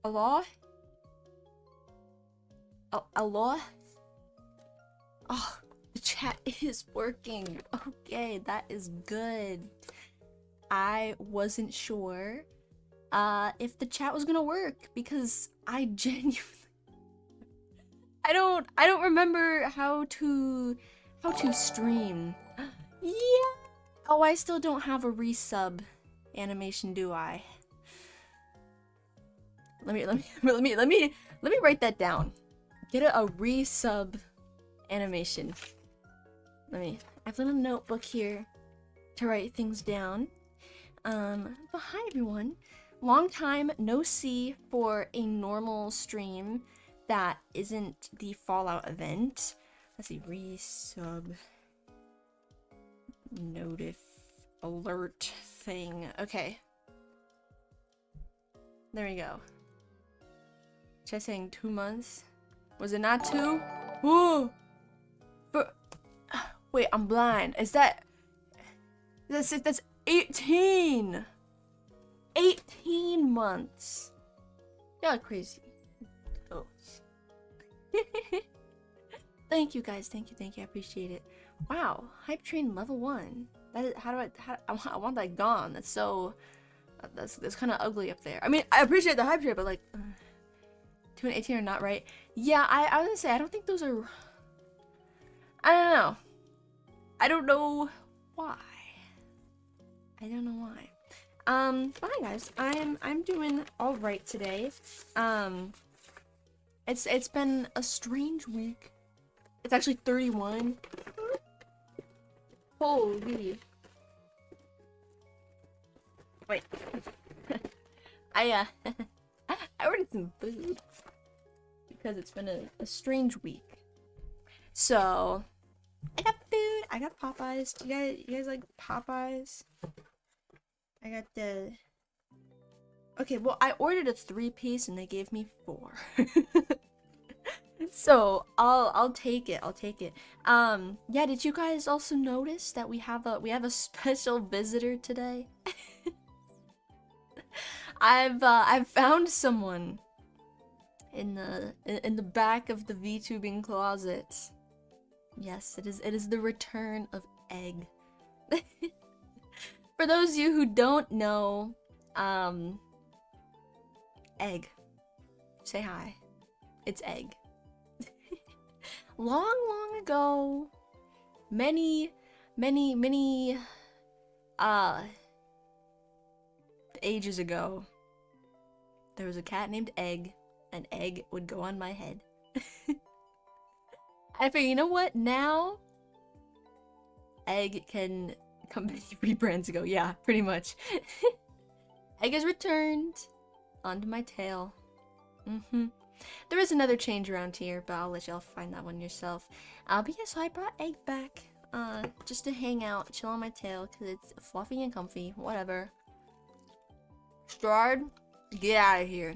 Hello? Hello? Oh, the chat is working. Okay, that is good. I wasn't sure if the chat was gonna work because I genuinely I don't remember how to stream. Yeah. Oh, I still don't have a resub animation, do I? Let me write that down. Get a resub animation. I have a little notebook here to write things down. But hi everyone. Long time no see for a normal stream that isn't the Fallout event. Let's see, resub notif alert thing. Okay. There we go. Just saying 2 months. Was it not 2? Whoa! Wait, I'm blind. That's 18! 18 months. Y'all crazy. Oh. Thank you guys. Thank you. I appreciate it. Wow. Hype train level 1. That is, I want that gone. That's so, that's kind of ugly up there. I mean, I appreciate the hype train, but like, 2 and 18 are not right. Yeah, I was gonna say, I don't think those are, I don't know. I don't know why. But hi guys, I'm doing all right today. It's been a strange week. It's actually 31. Holy. Wait. I ordered some food because it's been a strange week. So I got food. I got Popeyes. Do you guys like Popeyes? I got the. Okay, well I ordered a 3-piece and they gave me 4. So I'll take it. Yeah, did you guys also notice that we have a special visitor today? I've found someone in the back of the VTubing closet. Yes, it is the return of Egg. For those of you who don't know, Egg. Say hi. It's Egg. Long ago, many ages ago, there was a cat named Egg, and Egg would go on my head. I figured, you know what? Now, Egg can come many rebrands ago. Yeah, pretty much. Egg is returned onto my tail. There is another change around here, but I'll let y'all find that one yourself. But yeah, so I brought Egg back, just to hang out, chill on my tail, because it's fluffy and comfy, whatever. Strard, get out of here.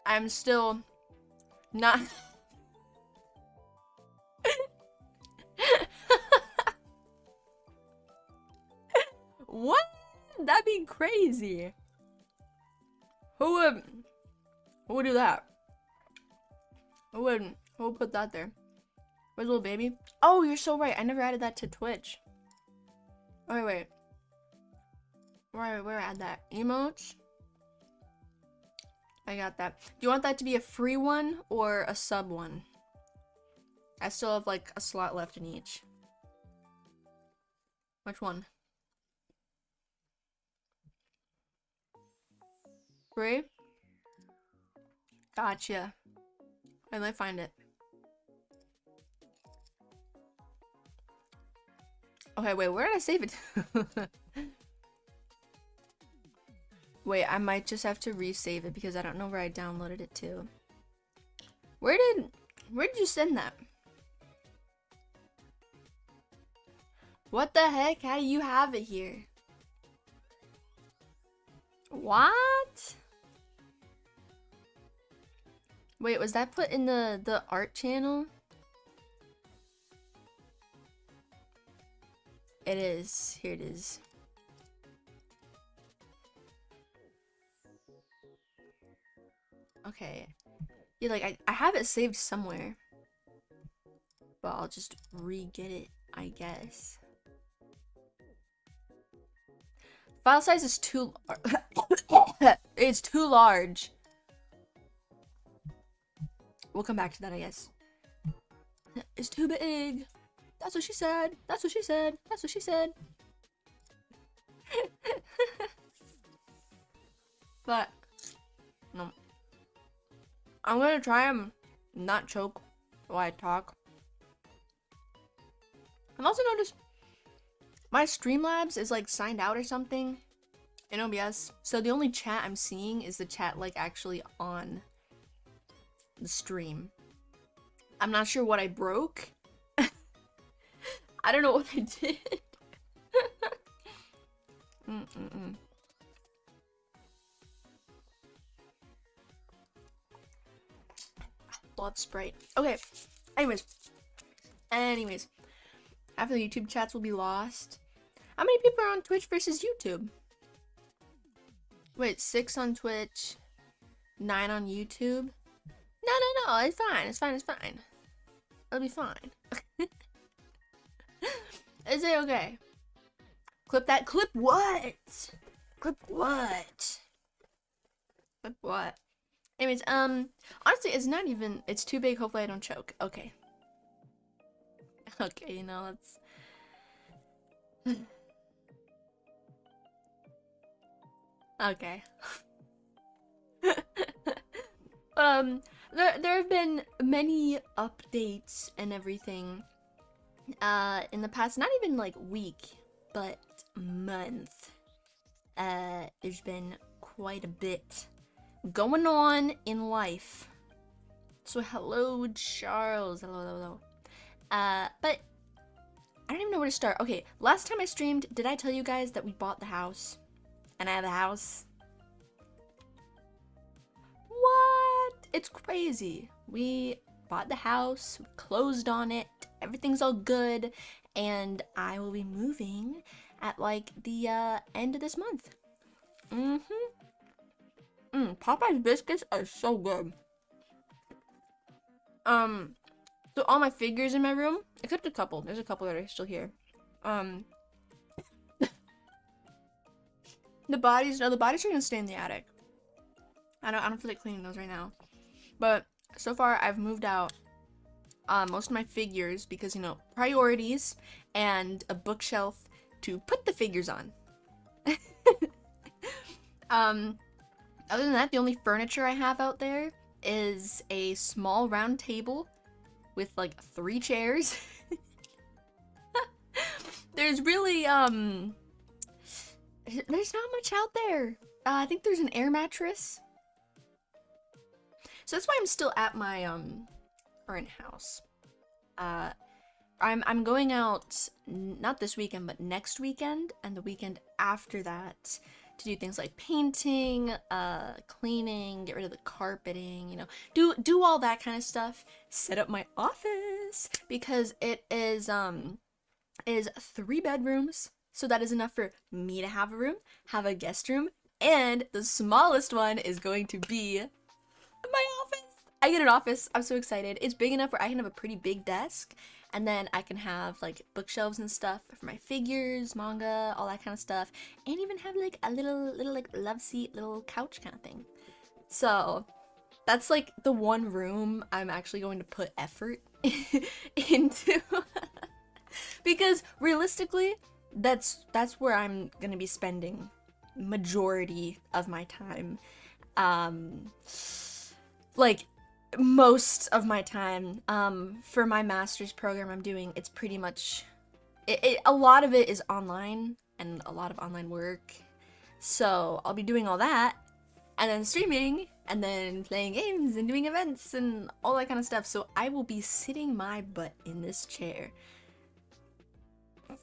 I'm still not... What? That'd be crazy. Who would do that? Who would put that there? Where's little baby? Oh, you're so right. I never added that to Twitch. Oh, wait. Where add that? Emotes? I got that. Do you want that to be a free one or a sub one? I still have like a slot left in each. Which one? Free? Gotcha. Wait, let me find it. Okay, wait, where did I save it to? Wait, I might just have to resave it because I don't know where I downloaded it to. Where did you send that? What the heck? How do you have it here? What? Wait, was that put in the art channel? It is. Here it is. Okay. Yeah, like I have it saved somewhere. But I'll just re-get it, I guess. File size is too it's too large. We'll come back to that, I guess. It's too big. That's what she said. That's what she said. That's what she said. But no. I'm gonna try and not choke while I talk. I've also noticed my Streamlabs is like signed out or something in OBS. So the only chat I'm seeing is the chat like actually on the stream. I'm not sure what I broke. I don't know what I did. Love Sprite. Okay. Anyways. After the YouTube chats will be lost. How many people are on Twitch versus YouTube? Wait, 6 on Twitch, 9 on YouTube? No, it's fine, it's fine, it's fine. It'll be fine. Is it okay? Clip that. Clip what? Clip what? Clip what? Anyways, honestly, it's not even, it's too big, hopefully I don't choke. Okay. Okay, you know, let's... Okay. There have been many updates and everything in the past, not even like week, but month. There's been quite a bit going on in life. So hello, Charles. Hello. But I don't even know where to start. Okay, last time I streamed, did I tell you guys that we bought the house? And I have a house? What? It's crazy. We bought the house, we closed on it, everything's all good, and I will be moving at like the end of this month. Popeye's biscuits are so good. So all my figures in my room, except a couple. There's a couple that are still here. The bodies are gonna stay in the attic. I don't feel like cleaning those right now. But so far I've moved out most of my figures because, you know, priorities and a bookshelf to put the figures on. Other than that, the only furniture I have out there is a small round table with like 3 chairs. There's really there's not much out there. I think there's an air mattress. So that's why I'm still at my current house. I'm going out not this weekend but next weekend and the weekend after that to do things like painting, cleaning, get rid of the carpeting, you know, do all that kind of stuff. Set up my office because it is 3 bedrooms, so that is enough for me to have a room, have a guest room, and the smallest one is going to be my office. I get an office. I'm so excited. It's big enough where I can have a pretty big desk, and then I can have like bookshelves and stuff for my figures, manga, all that kind of stuff, and even have like a little like love seat, little couch kind of thing. So that's like the one room I'm actually going to put effort into. Because realistically, that's where I'm gonna be spending majority of my time. Like most of my time. For my master's program I'm doing, it's pretty much a lot of it is online and a lot of online work. So I'll be doing all that and then streaming and then playing games and doing events and all that kind of stuff. So I will be sitting my butt in this chair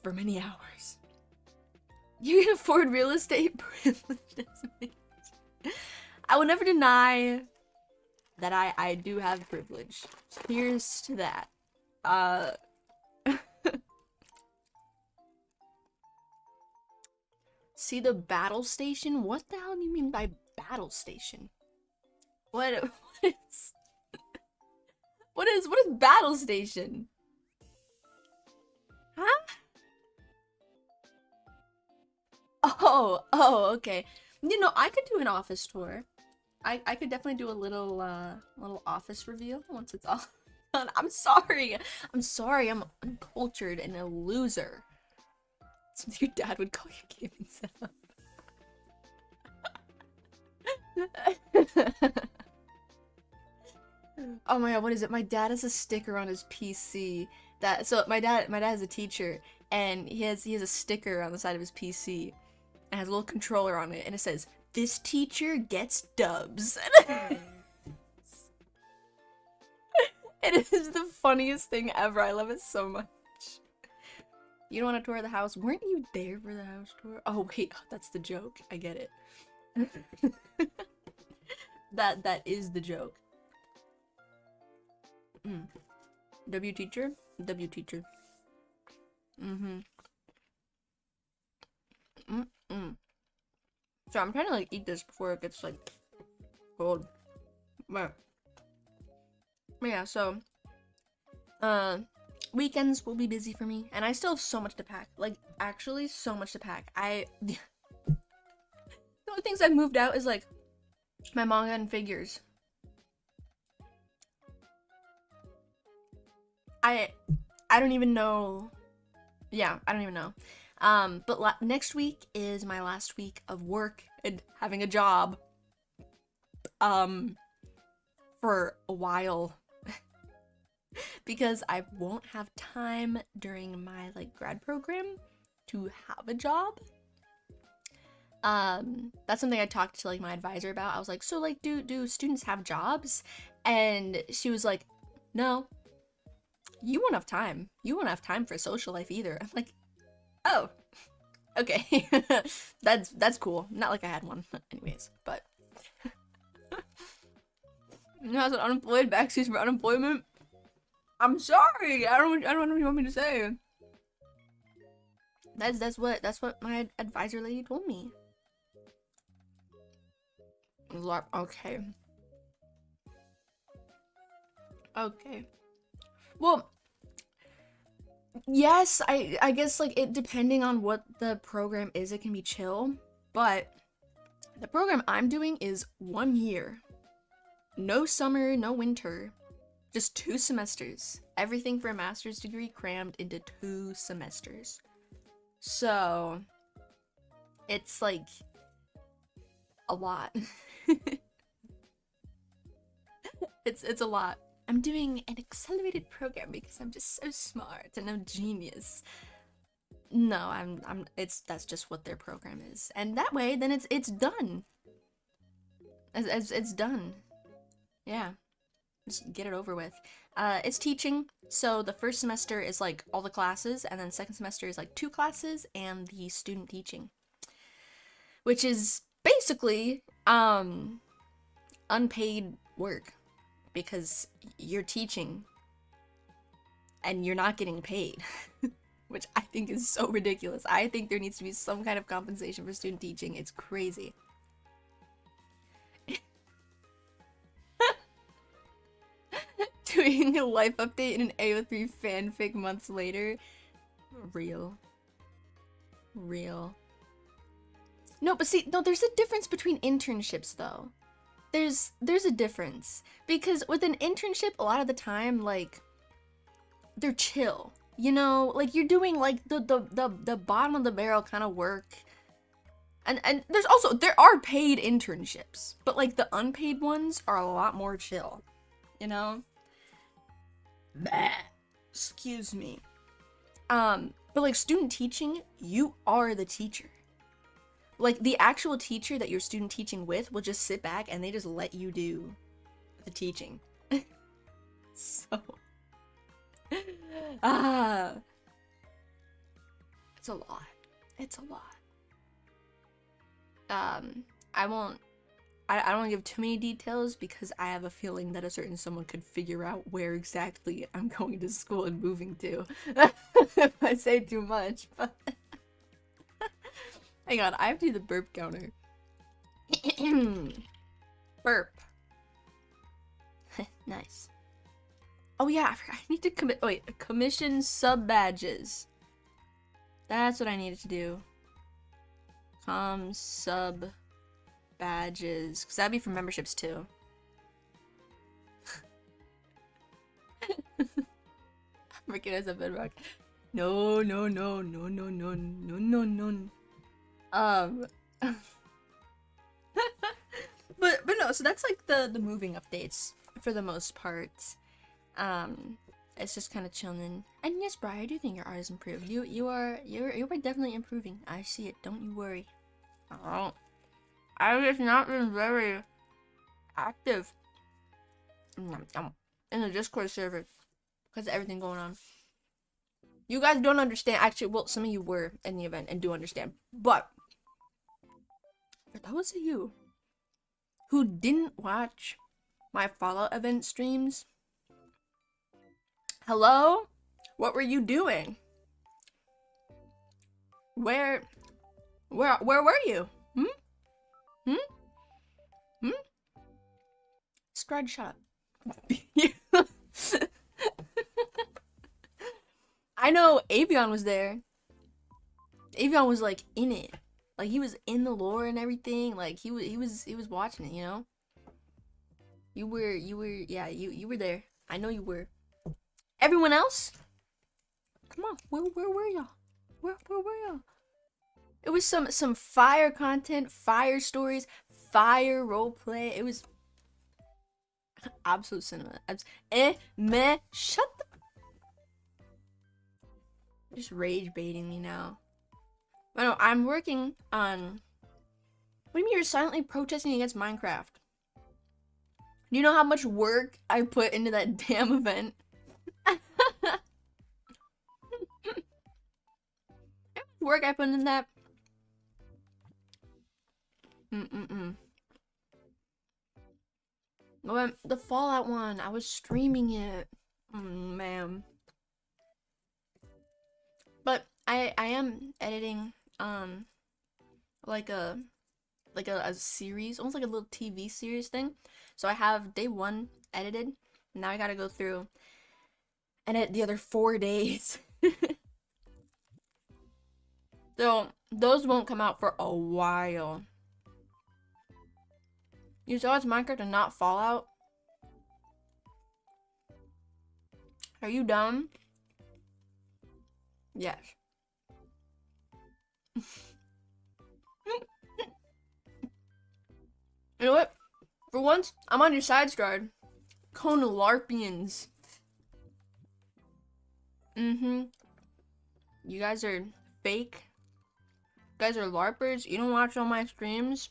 for many hours. You can afford real estate privileges. I will never deny that I do have privilege. Here's to that. See the battle station? What the hell do you mean by battle station? What is what is battle station? Huh? Oh, okay. You know, I could do an office tour. I could definitely do a little office review once it's all done. I'm sorry. I'm uncultured and a loser. Your dad would call you gaming setup. Oh my god, what is it? My dad has a sticker on his PC so my dad is a teacher, and he has a sticker on the side of his PC and has a little controller on it, and it says, "This teacher gets dubs." It is the funniest thing ever. I love it so much. You don't want to tour the house? Weren't you there for the house tour? Oh wait, that's the joke. I get it. That is the joke. W teacher? W teacher. So I'm trying to like eat this before it gets like cold. But yeah, so weekends will be busy for me, and I still have so much to pack. Like, actually so much to pack. The only things I've moved out is like my manga and figures. I don't even know. Yeah, I don't even know. But next week is my last week of work and having a job. For a while. Because I won't have time during my like grad program to have a job. That's something I talked to like my advisor about. I was like, so like do students have jobs? And she was like, no. You won't have time. You won't have time for social life either. I'm like, oh, okay. that's cool. Not like I had one, anyways. But you know, as an unemployed backseat for unemployment. I'm sorry. I don't know what you want me to say. That's what my advisor lady told me. Okay. Okay. Well, yes, I guess like it depending on what the program is, it can be chill, but the program I'm doing is 1 year. No summer, no winter. Just 2 semesters. Everything for a master's degree crammed into 2 semesters. So it's like a lot. It's a lot. I'm doing an accelerated program because I'm just so smart and I'm genius. No, that's just what their program is. And that way then it's done. It's done. Yeah. Just get it over with. It's teaching, so the first semester is like all the classes, and then second semester is like 2 classes and the student teaching, which is basically unpaid work because you're teaching and you're not getting paid, which I think is so ridiculous. I think there needs to be some kind of compensation for student teaching. It's crazy. Doing a life update in an AO3 fanfic months later. Real. No, but see, no, there's a difference between internships though. There's a difference. Because with an internship, a lot of the time, like, they're chill. You know, like you're doing like the bottom of the barrel kind of work. And there are paid internships, but like the unpaid ones are a lot more chill. You know? Bah. Excuse me. But like student teaching, you are the teacher. Like the actual teacher that you're student teaching with will just sit back and they just let you do the teaching. So it's a lot. It's a lot. I don't want to give too many details because I have a feeling that a certain someone could figure out where exactly I'm going to school and moving to if I say too much, but hang on, I have to do the burp counter. Burp. Nice. Oh yeah, I forgot. I need to commission sub badges. That's what I needed to do. Sub badges, because that'd be for memberships too. Recognize a bedrock. No. But no, so that's like the moving updates for the most part. It's just kind of chilling. And yes, Bri, I do think your art has improved. You are definitely improving. I see it. Don't you worry. Oh, I've just not been very active in the Discord server because of everything going on. You guys don't understand. Actually, well, some of you were in the event and do understand. But for those of you who didn't watch my Fallout event streams, hello? What were you doing? Where were you? Scrud, shut up. I know Avion was there. Avion was like in it. Like he was in the lore and everything. Like he was watching it, you know? You were there. I know you were. Everyone else? Come on, where were y'all? Where were y'all? It was some fire content, fire stories, fire roleplay. It was absolute cinema. Shut the. Just rage baiting me now. But no, I'm working on. What do you mean you're silently protesting against Minecraft? Do you know how much work I put into that damn event? Work I put in that. The Fallout one, I was streaming it. Man. But I am editing like a series, almost like a little TV series thing. So I have day 1 edited. Now I gotta go through and edit the other 4 days. So those won't come out for a while. You saw it's Minecraft and not Fallout? Are you dumb? Yes. You know what? For once, I'm on your side, Stride. Conepanions. You guys are fake. You guys are LARPers. You don't watch all my streams.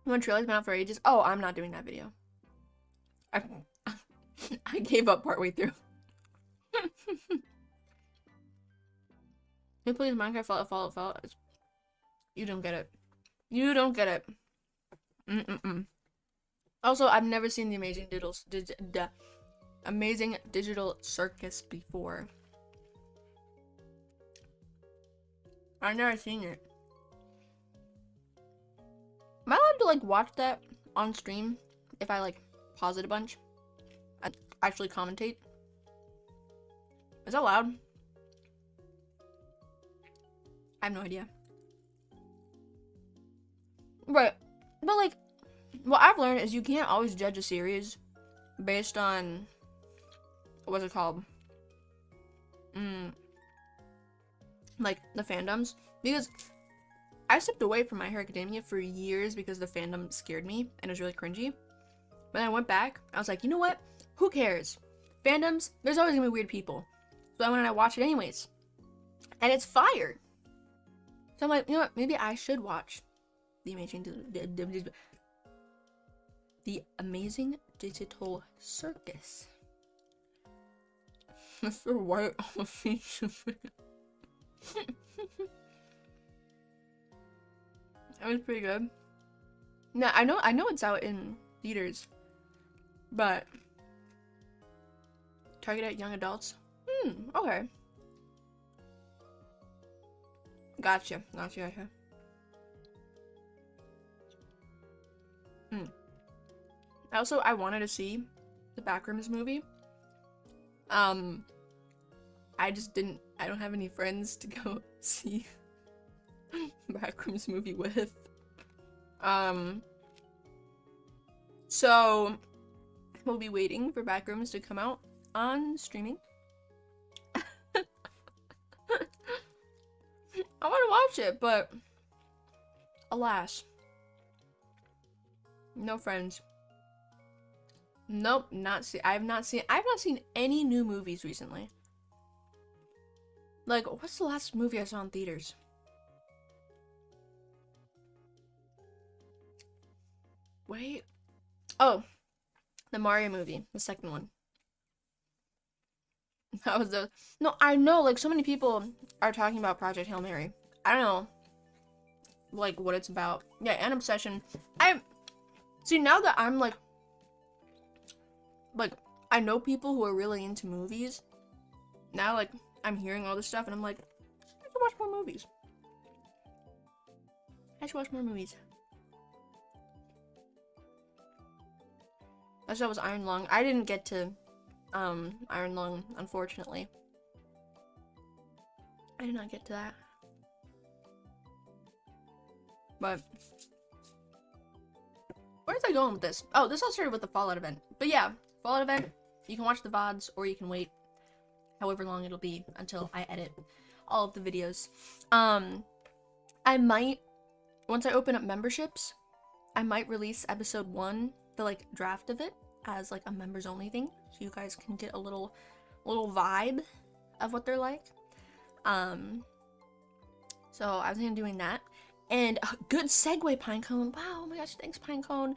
When trailer's been out for ages. Oh, I'm not doing that video. I gave up partway through. Who plays Minecraft Fallout? You don't get it. You don't get it. Also, I've never seen the Amazing Digital Circus before. I've never seen it. Am I allowed to like watch that on stream if I like pause it a bunch? I actually commentate? Is that allowed? I have no idea. Right. But like, what I've learned is you can't always judge a series based on, what's it called? Like the fandoms. Because I stepped away from My Hero Academia for years because the fandom scared me and it was really cringy. But then I went back, I was like, you know what? Who cares? Fandoms, there's always gonna be weird people. So I went and I watched it anyways. And it's fire. So I'm like, you know what? Maybe I should watch The Amazing Digital Circus. Mr. White on the feature. It was pretty good. No, I know it's out in theaters, but targeted at young adults. Okay. Gotcha. I wanted to see the Backrooms movie. I don't have any friends to go see Backrooms movie with. So we'll be waiting for Backrooms to come out on streaming. I want to watch it, but alas, no friends. Nope, I've not seen any new movies recently. Like, what's the last movie I saw in theaters? Wait. Oh, the Mario movie, the second one. That was the... No, I know, like, so many people are talking about Project Hail Mary. I don't know, like, what it's about. Yeah, and Obsession. See, now that I'm, like, I know people who are really into movies. Now, like, I'm hearing all this stuff, and I'm like, I should watch more movies. I should watch more movies. That was Iron Lung. I didn't get to Iron Lung, unfortunately. I did not get to that. But where's I going with this? Oh, this all started with the Fallout event. But yeah, Fallout event, you can watch the VODs or you can wait however long it'll be until I edit all of the videos. I might, once I open up memberships, I might release episode 1, the like draft of it, as like a members only thing, so you guys can get a little vibe of what they're like. So I was gonna doing that, and good segue, Pinecone. Wow, oh my gosh, thanks, Pinecone.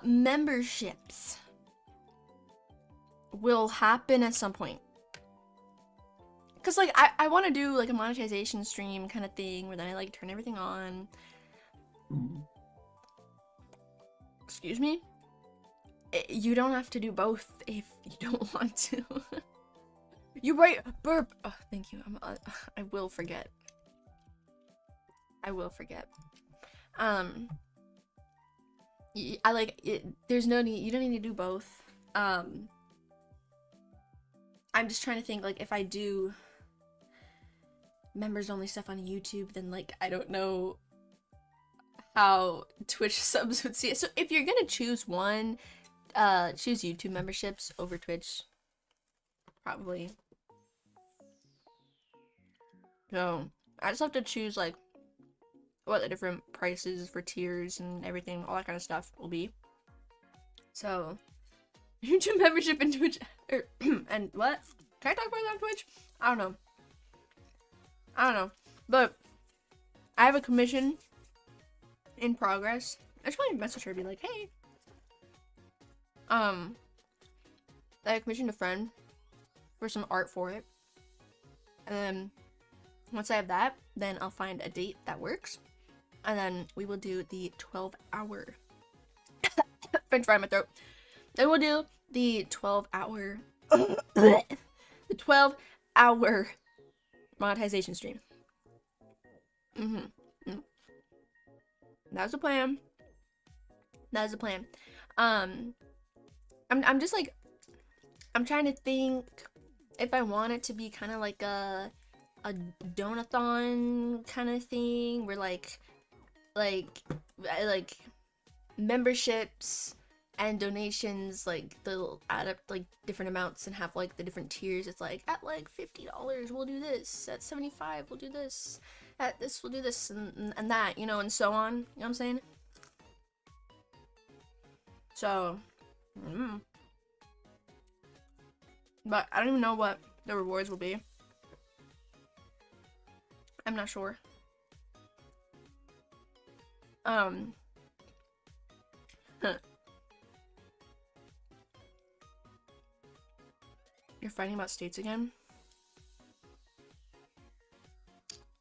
Memberships will happen at some point. Cause like I want to do like a monetization stream kind of thing where then I like turn everything on. Excuse me? You don't have to do both if you don't want to. You're right, burp. Oh, thank you. I will forget. I will forget. I like it. There's no need. You don't need to do both. I'm just trying to think, like, if I do members only stuff on YouTube, then like I don't know how Twitch subs would see it. So if you're gonna choose one, choose YouTube memberships over Twitch, probably. So I just have to choose like what the different prices for tiers and everything, all that kind of stuff will be. So YouTube membership and Twitch, and what? Can I talk about that on Twitch? I don't know. But I have a commission in progress. I just want to message her and be like, hey. I commissioned a friend for some art for it. And then once I have that, then I'll find a date that works. And then we will do the 12-hour French fry in my throat. Then we'll do the 12-hour the 12-hour monetization stream. That was the plan. That was the plan. I'm just like, I'm trying to think if I want it to be kind of like a donathon kind of thing where like memberships and donations, like they'll add up like different amounts and have like the different tiers. It's like at like $50 we'll do this, at $75 we'll do this, at this we'll do this, and that, you know, and so on. You know what I'm saying? So but I don't even know what the rewards will be. I'm not sure. You're fighting about states again?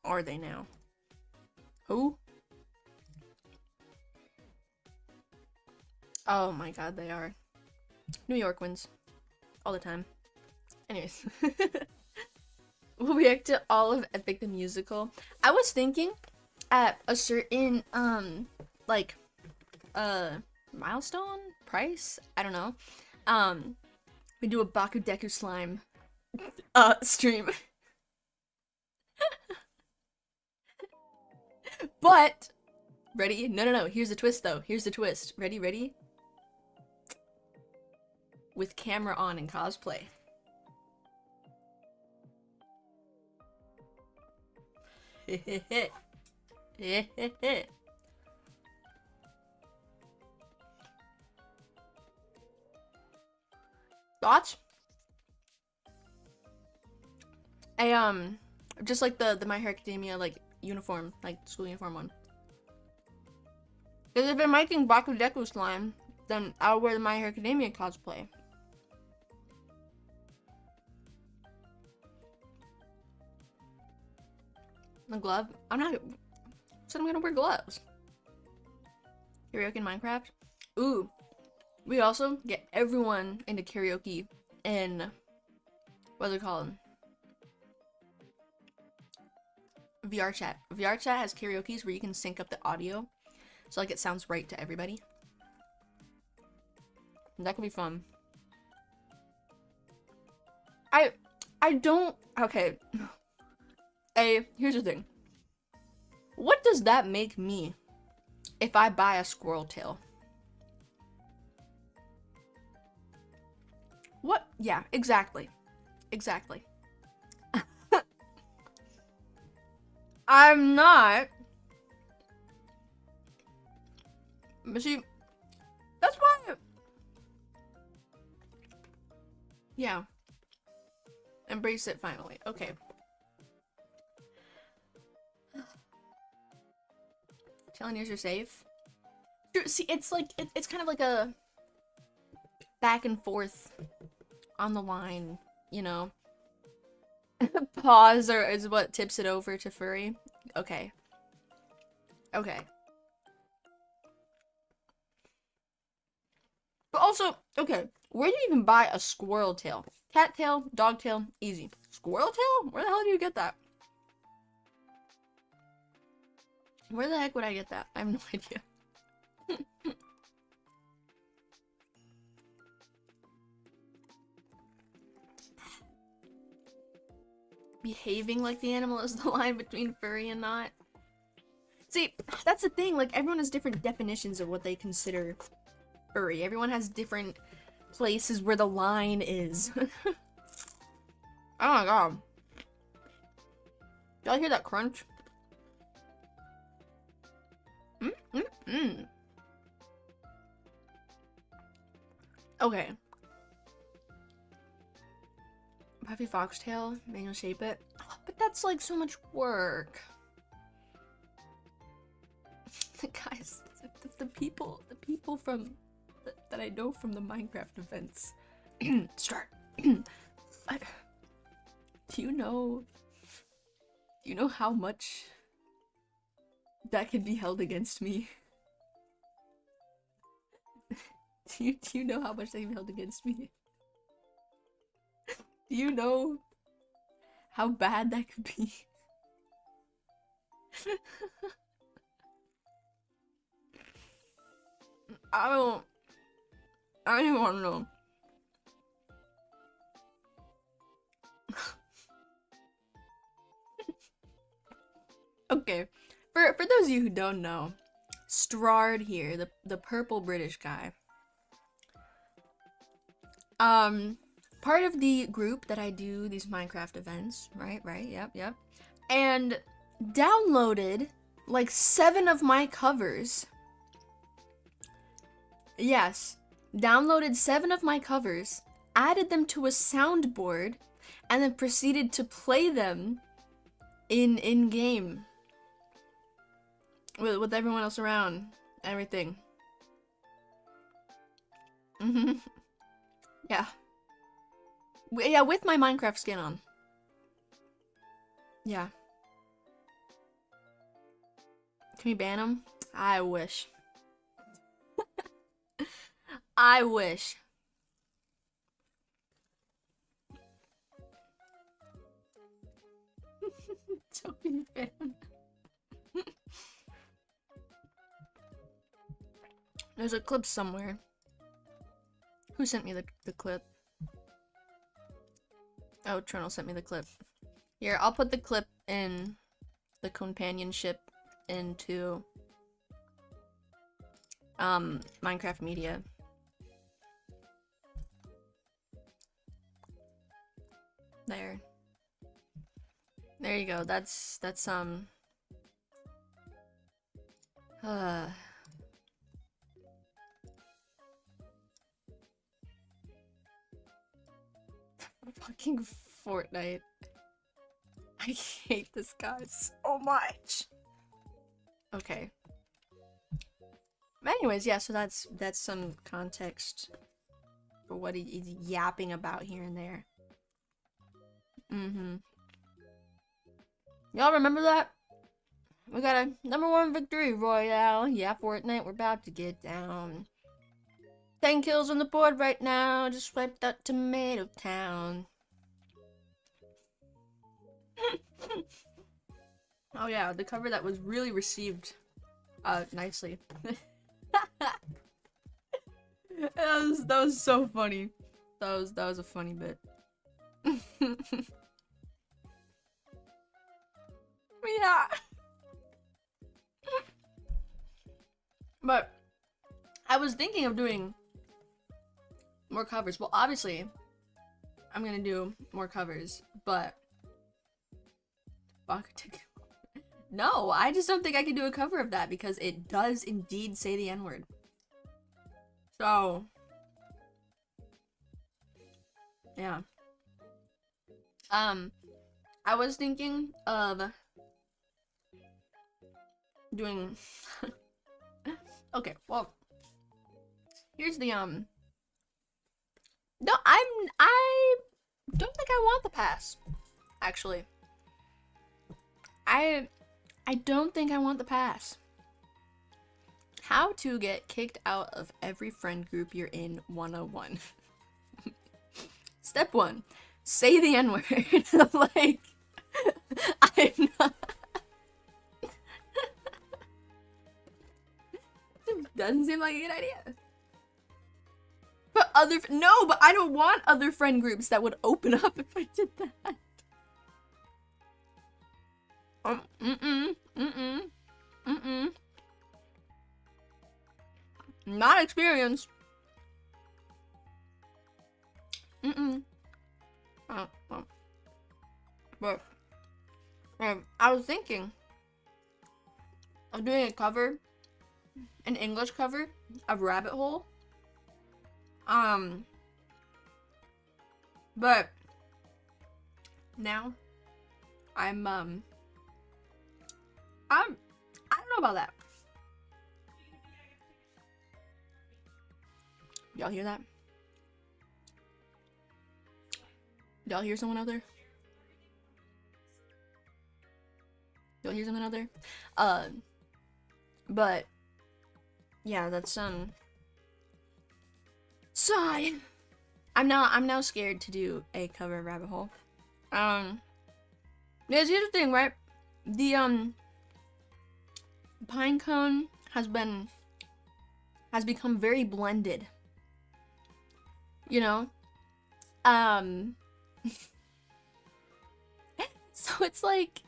Are they now? Who? Oh my god, they are. New York wins. All the time. Anyways. We'll react to all of Epic the Musical. I was thinking at a certain like milestone price, I don't know, we do a Bakudeku slime stream. But ready? No, here's the twist though. Here's the twist. Ready? With camera on and cosplay. Thoughts? Just like the My Hero Academia like uniform, like school uniform one. Because if they're making Bakudeku slime, then I'll wear the My Hero Academia cosplay. The glove? I'm not. Said I'm gonna wear gloves. Karaoke in Minecraft? Ooh. We also get everyone into karaoke in, what do they call them? VR chat. VR chat has karaoke's where you can sync up the audio, so like it sounds right to everybody. And that could be fun. I don't. Okay. Here's the thing. What does that make me if I buy a squirrel tail? What? Yeah, exactly. Exactly. I'm not. But see, that's why. Yeah. Embrace it finally. Okay. Telling yours are safe. See, it's like it's kind of like a back and forth on the line, you know. Pause is what tips it over to furry. Okay. Okay. But also, okay, where do you even buy a squirrel tail? Cat tail, dog tail, easy. Squirrel tail? Where the hell do you get that? Where the heck would I get that? I have no idea. Behaving like the animal is the line between furry and not. See, that's the thing, like everyone has different definitions of what they consider furry. Everyone has different places where the line is. Oh my god. Y'all hear that crunch? Okay. Puffy foxtail, manual shape it. Oh, but that's like so much work. Guys, the people from that I know from the Minecraft events. Start. Do you know how much that can be held against me? Do you know how much that can be held against me? Do you know how bad that could be? I don't even want to know. Okay, for those of you who don't know, Strard here, the purple British guy, part of the group that I do these Minecraft events, right, yep, and downloaded like 7 of my covers. Yes, downloaded 7 of my covers, added them to a soundboard, and then proceeded to play them in game with everyone else around, everything. Yeah. Yeah, with my Minecraft skin on. Yeah. Can we ban him? I wish. I wish. Joking fan. There's a clip somewhere. Who sent me the clip? Oh, Tronal sent me the clip. Here, I'll put the clip in the companionship into Minecraft Media. There. There you go. That's fucking Fortnite. I hate this guy so much. Okay. But anyways, yeah, so that's some context for what he's yapping about here and there. Y'all remember that? We got a #1 victory royale. Yeah, Fortnite, we're about to get down. 10 kills on the board right now. Just wiped out Tomato Town. Oh yeah, the cover that was really received nicely. that was so funny. That was a funny bit. Yeah. But I was thinking of doing more covers. Well, obviously, I'm gonna do more covers, but no, I just don't think I can do a cover of that because it does indeed say the N-word. So, yeah. I was thinking of doing okay, well, here's the no, I don't think I want the pass, actually. I don't think I want the pass. How to get kicked out of every friend group you're in 101. Step 1, say the N-word. Like, I'm not. Doesn't seem like a good idea. But but I don't want other friend groups that would open up if I did that. Not experienced. But I was thinking of doing a cover, an English cover of Rabbit Hole. But now I don't know about that. Y'all hear that? Y'all hear someone out there? Y'all hear something out there? But yeah, that's sigh. I'm now scared to do a cover of Rabbit Hole. Because here's the thing, right? The Pinecone has become very blended. You know? So it's like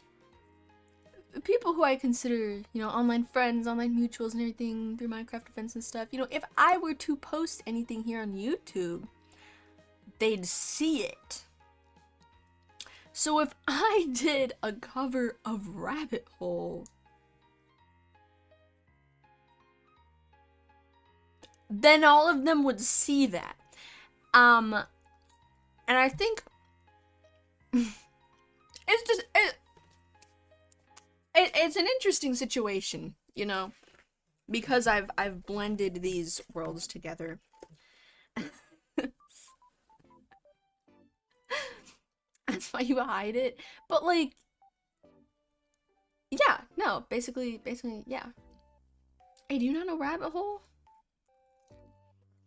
people who I consider, you know, online friends, online mutuals and everything through Minecraft events and stuff, you know, if I were to post anything here on YouTube, they'd see it. So if I did a cover of Rabbit Hole, then all of them would see that. And I think it's just it's an interesting situation, you know, because I've blended these worlds together. That's why you hide it. But like, yeah, no, basically, yeah. Hey, do you not know Rabbit Hole?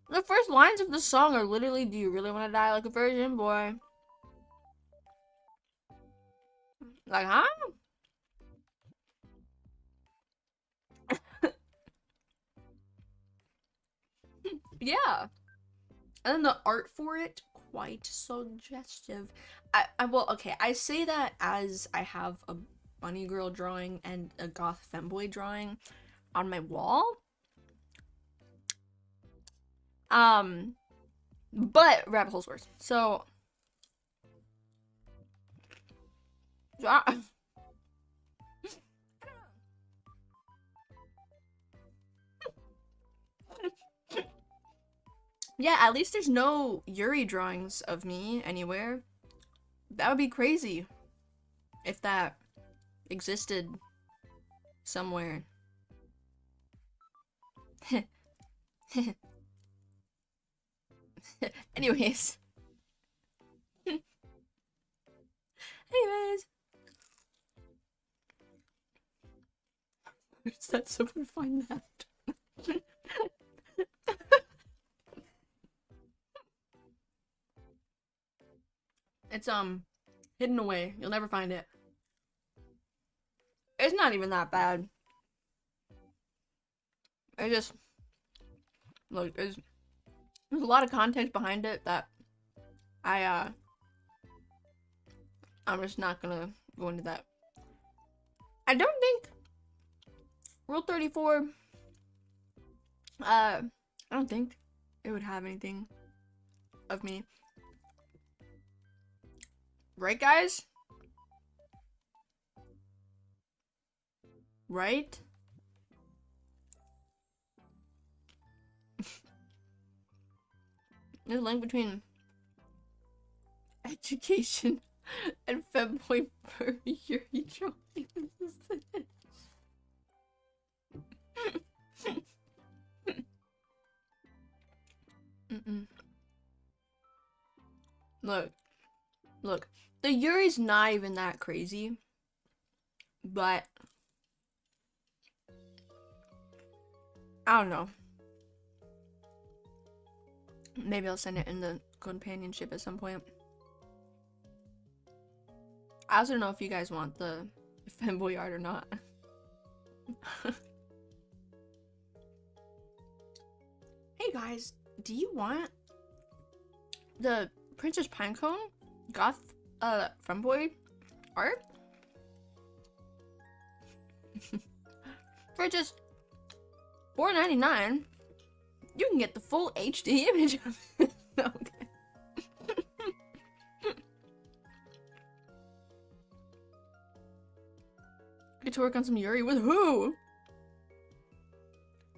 The first lines of the song are literally, "Do you really want to die like a virgin, boy?" Like, huh? Yeah. And then the art for it, quite suggestive. Well, okay, I say that as I have a bunny girl drawing and a goth femboy drawing on my wall. But rabbit hole's worse. So yeah, at least there's no Yuri drawings of me anywhere. That would be crazy if that existed somewhere. Anyways. Anyways. Where's that? Someone find that. It's hidden away. You'll never find it. It's not even that bad. I just look, there's a lot of context behind it that I'm just not gonna go into that. I don't think Rule 34 I don't think it would have anything of me. Right, guys? Right? There's a link between education and femboy furry Yuri drawings. Look, the Yuri's not even that crazy, but I don't know. Maybe I'll send it in the companionship at some point. I also don't know if you guys want the femboy art or not. Hey guys, do you want the Princess Pinecone goth femboy art? For just $4.99, you can get the full HD image of it. Okay. Get to work on some Yuri with who?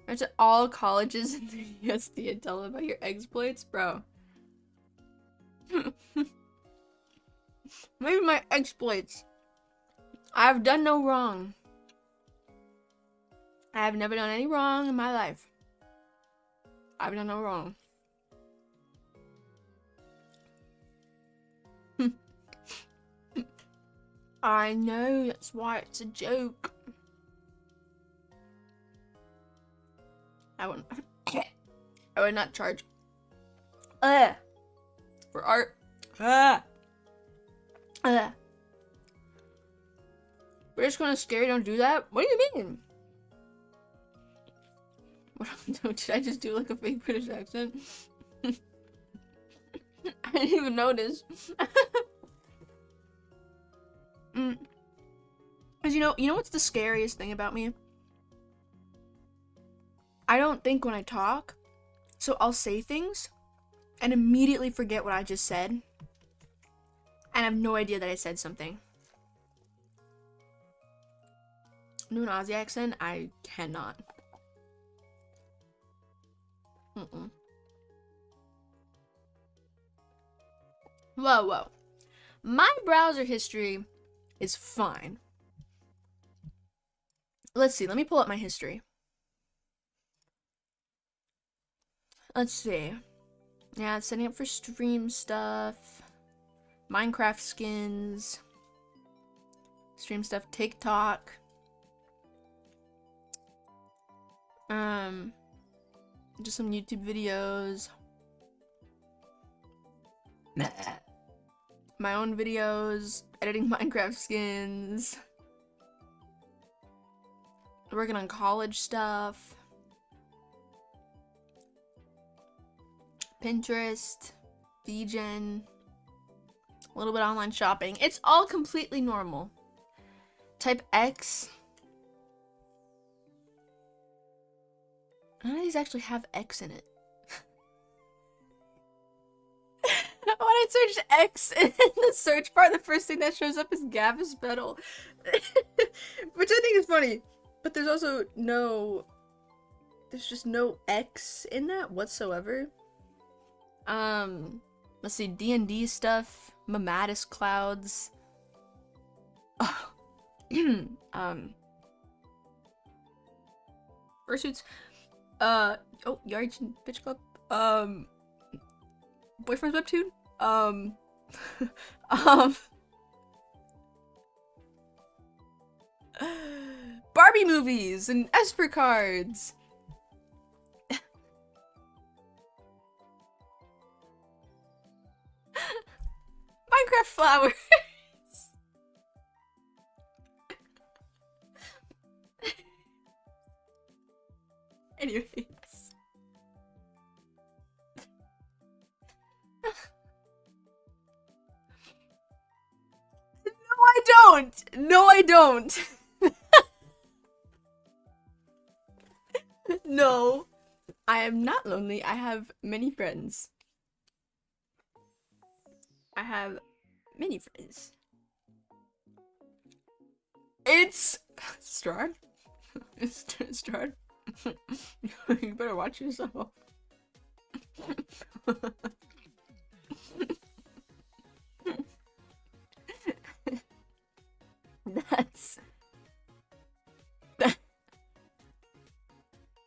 There's all colleges in the USD and tell them about your exploits, bro. Maybe my exploits. I have done no wrong. I have never done any wrong in my life. I've done no wrong. I know, that's why it's a joke. I would not charge for art. We're just gonna scare you, don't do that? What do you mean? What did I just do like a fake British accent? I didn't even notice. Cause you know what's the scariest thing about me? I don't think when I talk, so I'll say things and immediately forget what I just said, and I have no idea that I said something. Do an Aussie accent? I cannot. Whoa. My browser history is fine. Let's see, let me pull up my history. Let's see. Yeah, it's setting up for stream stuff. Minecraft skins. Stream stuff, TikTok. Just some YouTube videos. My own videos, editing Minecraft skins. Working on college stuff. Pinterest, VGen, a little bit of online shopping. It's all completely normal. Type X. None of these actually have X in it. When I search X in the search bar, the first thing that shows up is Gavis Pedal. Which I think is funny. But there's also no... There's just no X in that whatsoever. Let's see, D&D stuff, Mammatus Clouds. Oh. Fursuits. Oh, Yarchin Bitch Club. Boyfriend's Webtoon. Barbie movies and Esper cards. Minecraft flowers. Anyways. No, I don't. No, I am not lonely. I have many friends. I have many friends. It's Strahd. It's Strahd. You better watch yourself.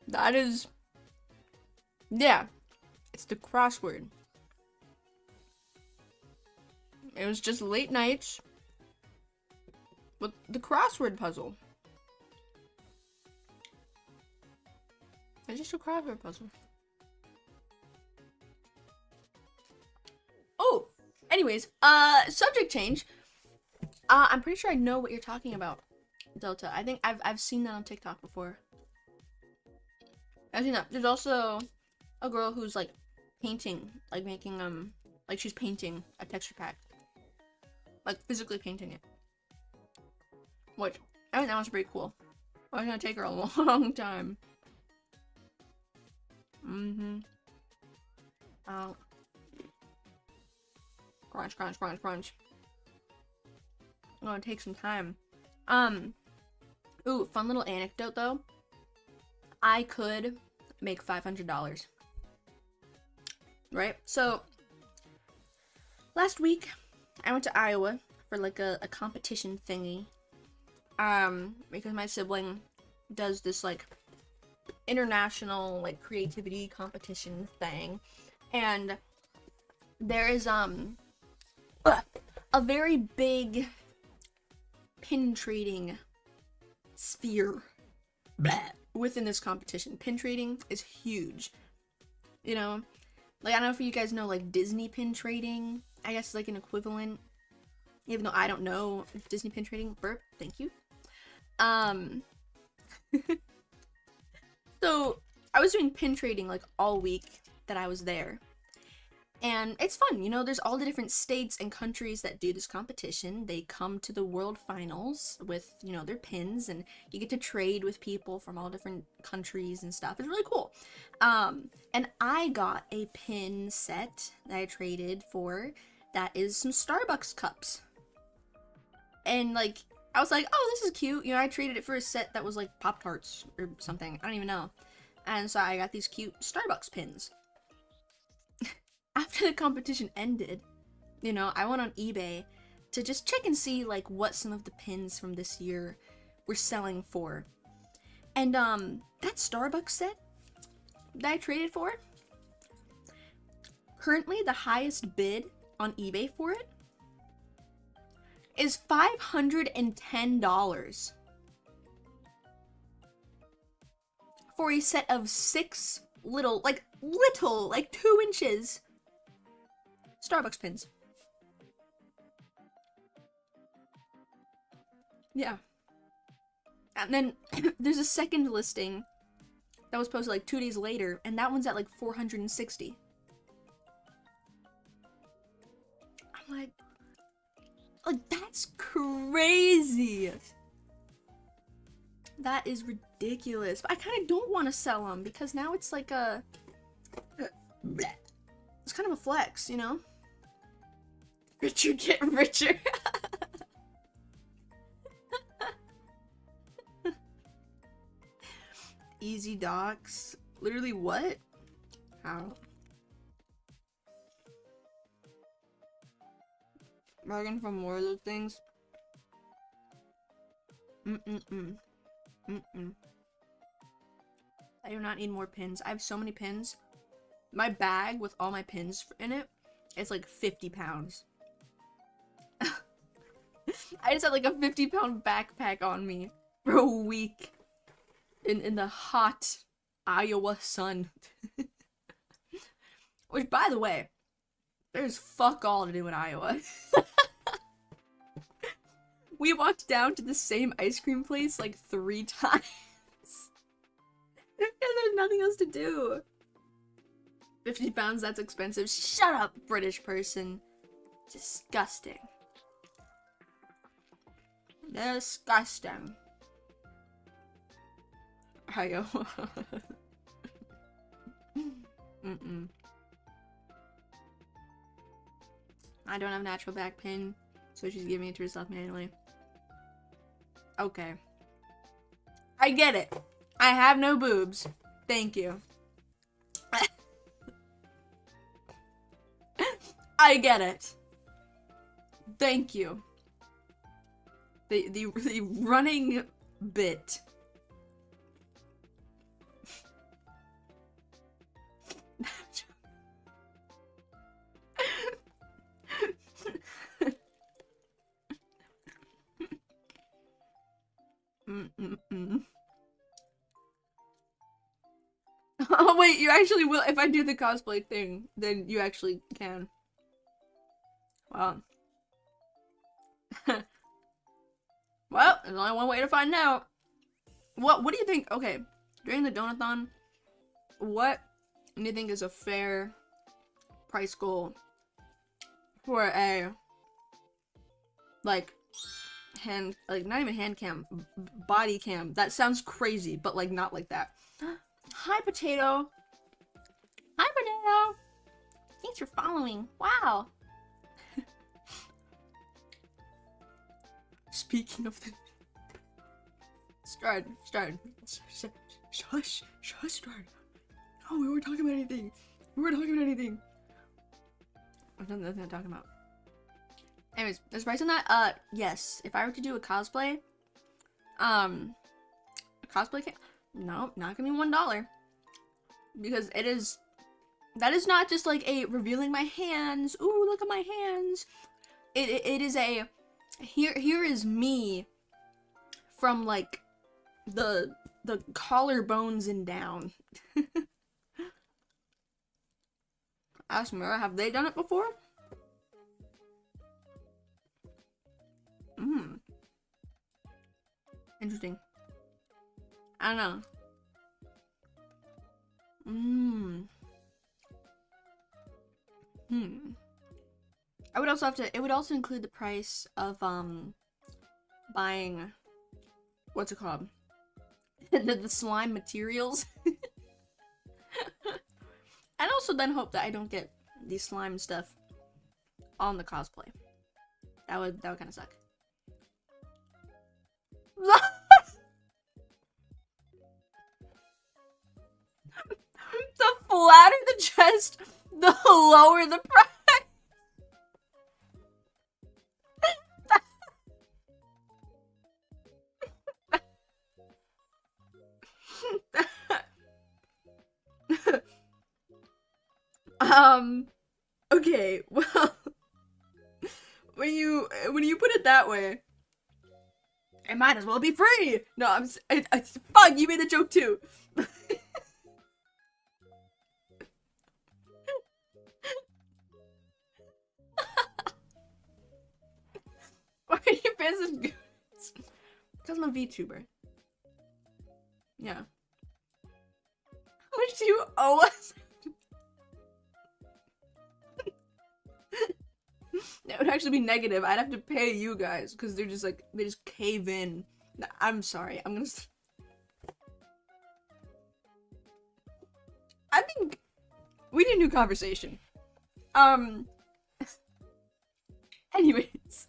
That is, yeah, it's the crossword. It was just late nights with the crossword puzzle. It's just a crossword puzzle. Oh, anyways, subject change. I'm pretty sure I know what you're talking about, Delta. I think I've seen that on TikTok before. I've seen that. There's also a girl who's like painting, like making like she's painting a texture pack, like physically painting it. Which I think that was pretty cool. Well, it's gonna take her a long time. Crunch, crunch, crunch, crunch. I'm gonna take some time. Ooh, fun little anecdote though. I could make $500. Right? So, last week, I went to Iowa for like a competition thingy. Because my sibling does this like international like creativity competition thing. And there is a very big pin trading sphere within this competition. Pin trading is huge. You know, like I don't know if you guys know like Disney pin trading. I guess it's like an equivalent. Even though I don't know Disney pin trading. Burp, thank you. So I was doing pin trading like all week that I was there. And it's fun, you know, there's all the different states and countries that do this competition. They come to the world finals with, you know, their pins, and you get to trade with people from all different countries and stuff. It's really cool. And I got a pin set that I traded for that is some Starbucks cups. And like, I was like, oh, this is cute. You know, I traded it for a set that was like Pop-Tarts or something. I don't even know. And so I got these cute Starbucks pins. After the competition ended, you know, I went on eBay to just check and see like what some of the pins from this year were selling for. And that Starbucks set that I traded for, currently the highest bid on eBay for it is $510 for a set of 6 little, like 2 inches Starbucks pins. Yeah. And then there's a second listing that was posted like 2 days later, and that one's at like $460. like that's crazy. That is ridiculous. But I kind of don't want to sell them because now it's like a, it's kind of a flex, you know? Richer get richer. Easy docs. Literally what? How? Bargain for more of those things? I do not need more pins. I have so many pins. My bag with all my pins in it, it's like 50 pounds. I just had like a 50-pound backpack on me for a week in the hot Iowa sun. Which, by the way, there's fuck all to do in Iowa. We walked down to the same ice cream place like 3 times. And there's nothing else to do. 50 pounds, that's expensive. Shut up, British person. Disgusting. Disgusting. Iowa. I don't have natural back pain, so she's giving it to herself manually. Okay. I get it. I have no boobs. Thank you. I get it. Thank you. The running bit. Oh wait, you actually will. If I do the cosplay thing, then you actually can. Wow. Well, there's only one way to find out. What do you think? Okay, during the donathon, what do you think is a fair price goal for a like not even hand cam, body cam? That sounds crazy, but like not like that. Hi, Potato. Hi, Potato. Thanks for following. Wow. Speaking of the... Stride. Shush, Stride. No, we weren't talking about anything. There's nothing I'm talking about. Anyways, there's price on that. Yes. If I were to do a cosplay, a cosplay cam... No, not gonna be $1. Because that is not just like a revealing my hands. Ooh, look at my hands. It is a... Here is me from like the collarbones and down. Ask Mira, have they done it before? Interesting. I don't know. I would also have to, it would also include the price of, buying, what's it called? the slime materials. And also then hope that I don't get the slime stuff on the cosplay. That would kind of suck. The flatter the chest, the lower the price. Okay, well, when you put it that way, it might as well be free. No, fuck, you made the joke too. Why are you fans of goods? Because I'm a VTuber. Yeah. How much do you owe us? It would actually be negative. I'd have to pay you guys because they're just like, they just cave in. I'm sorry. I'm gonna. I think we need a new conversation. Anyways.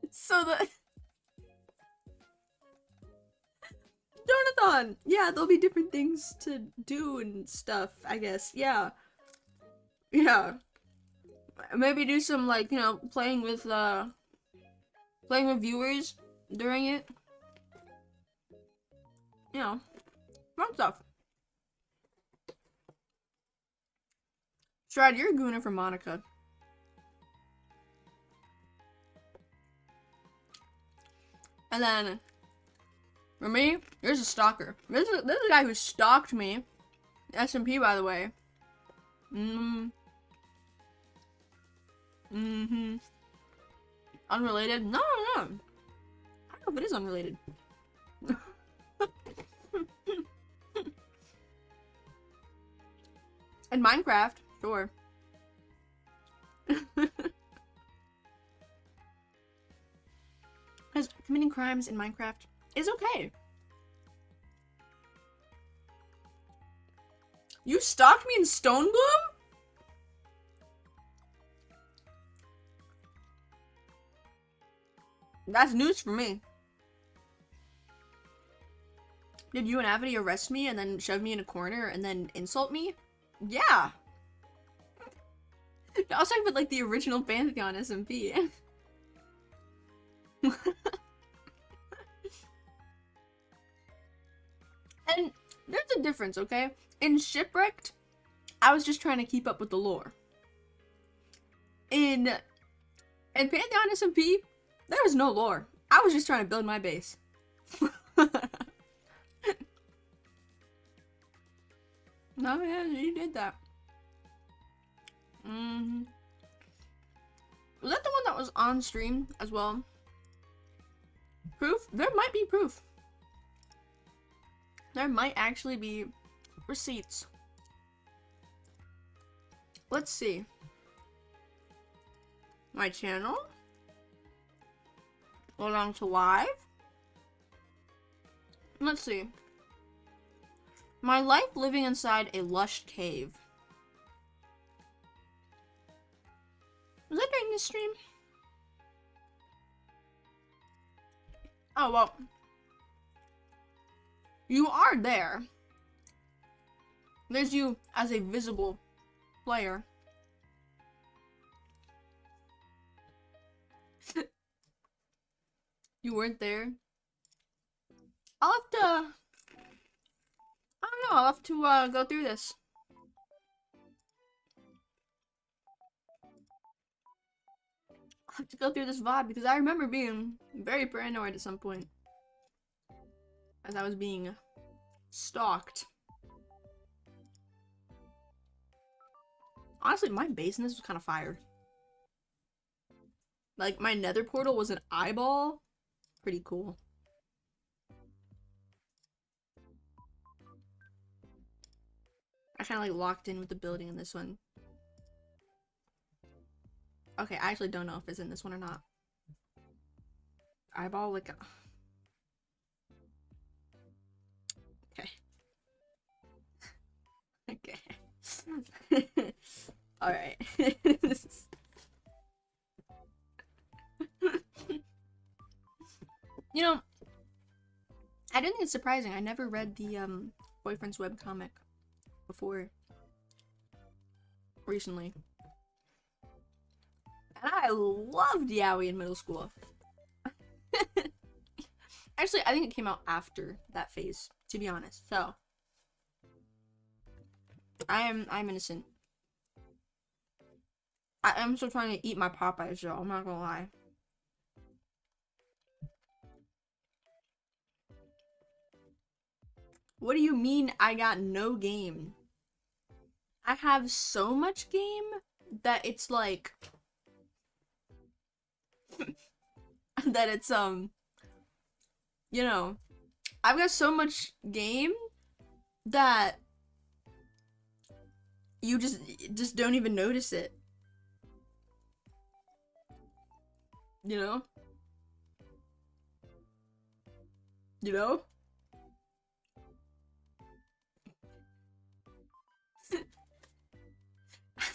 So the Donathon! Yeah, there'll be different things to do and stuff, I guess. Yeah. Yeah. Maybe do some, like, you know, playing with viewers during it. You know, fun stuff. Strad, you're a gooner for Monica. And then, for me, there's a stalker. This is a guy who stalked me. SMP, by the way. Unrelated? No. I don't know if it is unrelated. In Minecraft, sure. Because committing crimes in Minecraft is okay. You stalked me in Stonebloom? That's news for me. Did you and Avity arrest me and then shove me in a corner and then insult me? Yeah. I was talking about like the original Pantheon SMP. And there's a difference, okay? In Shipwrecked, I was just trying to keep up with the lore. In Pantheon SMP, there was no lore. I was just trying to build my base. No, yeah, you did that. Was that the one that was on stream as well? Proof? There might be proof. There might actually be receipts. Let's see. My channel. Hold on to live. Let's see. My life living inside a lush cave. Was that during this stream? Oh, well. You are there. There's you as a visible player. You weren't there? I'll have to... I don't know, I'll have to go through this. I'll have to go through this VOD because I remember being very paranoid at some point. As I was being stalked. Honestly, my base in this was kind of fire. Like, my nether portal was an eyeball. Pretty cool. I kind of like locked in with the building in this one. Okay, I actually don't know if it's in this one or not. Eyeball, like... Okay. Okay. Alright. You know, I don't think it's surprising. I never read the Boyfriend's webcomic before recently. And I loved Yaoi in middle school. Actually, I think it came out after that phase, to be honest. So I'm innocent. I'm still trying to eat my Popeyes, so I'm not gonna lie. What do you mean I got no game? I have so much game that it's like that it's you know, I've got so much game that you just don't even notice it. You know? You know?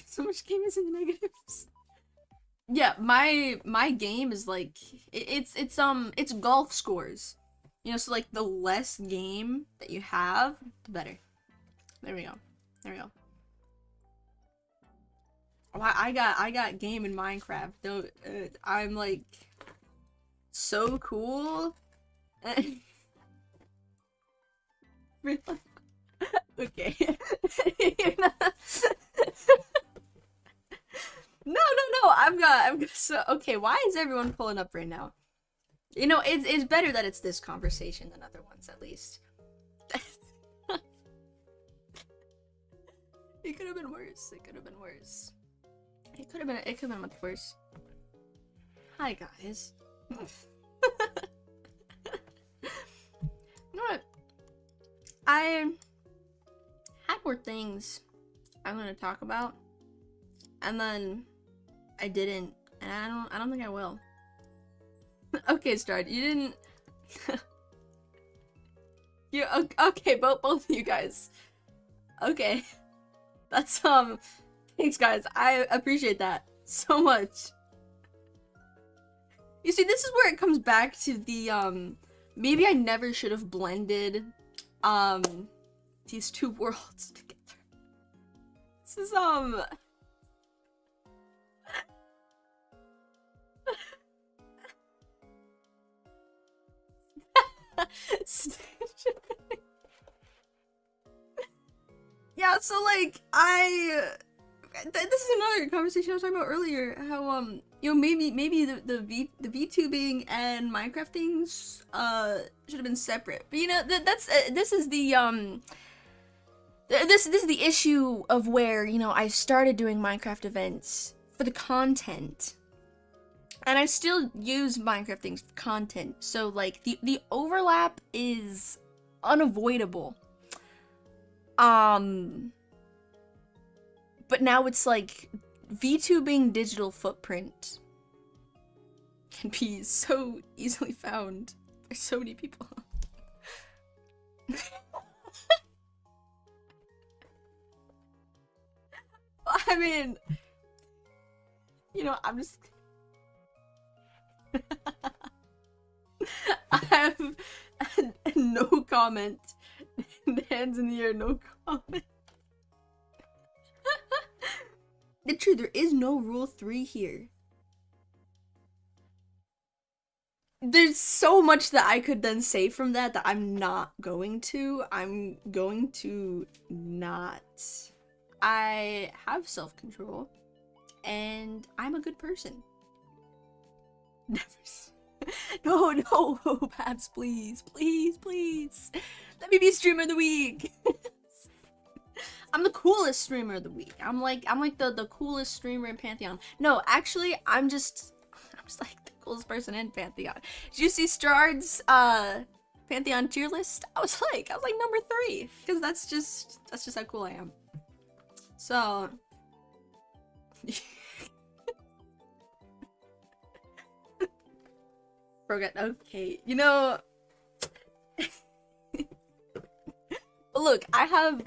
So much game is in the negatives. Yeah, my game is like it's golf scores. You know, so like the less game that you have, the better. There we go. There we go. Oh, I got game in Minecraft. Though I'm like so cool. Really? Okay. No. I'm so okay. Why is everyone pulling up right now? You know, it's better that it's this conversation than other ones, at least. It could have been worse. It could have been worse. It could have been much worse. Hi guys. You know what? I had more things I'm gonna talk about, and then I didn't, and I don't think I will. Okay, Stride, you didn't. You okay? Both of you guys. Okay, that's Thanks, guys. I appreciate that so much. You see, this is where it comes back to the maybe I never should have blended these two worlds together. This is yeah, so like this is another conversation I was talking about earlier, how you know, maybe the VTubing and Minecraft things should have been separate. But you know, this is the this is the issue of where, you know, I started doing Minecraft events for the content. And I still use Minecraft things for content. So like the overlap is unavoidable. But now it's like VTubing digital footprint can be so easily found by so many people. I mean, you know, I'm just I have no comment. Hands in the air, no comment. It's true, there is no rule 3 here. There's so much that I could then say from that I'm not going to. I'm going to not. I have self-control, and I'm a good person. No, Babs, please. Let me be streamer of the week. I'm the coolest streamer of the week. I'm like the coolest streamer in Pantheon. No, actually, I'm just like the coolest person in Pantheon. Did you see Strard's Pantheon tier list? I was like number 3, because that's just how cool I am. So forget. Okay, you know. Look, I have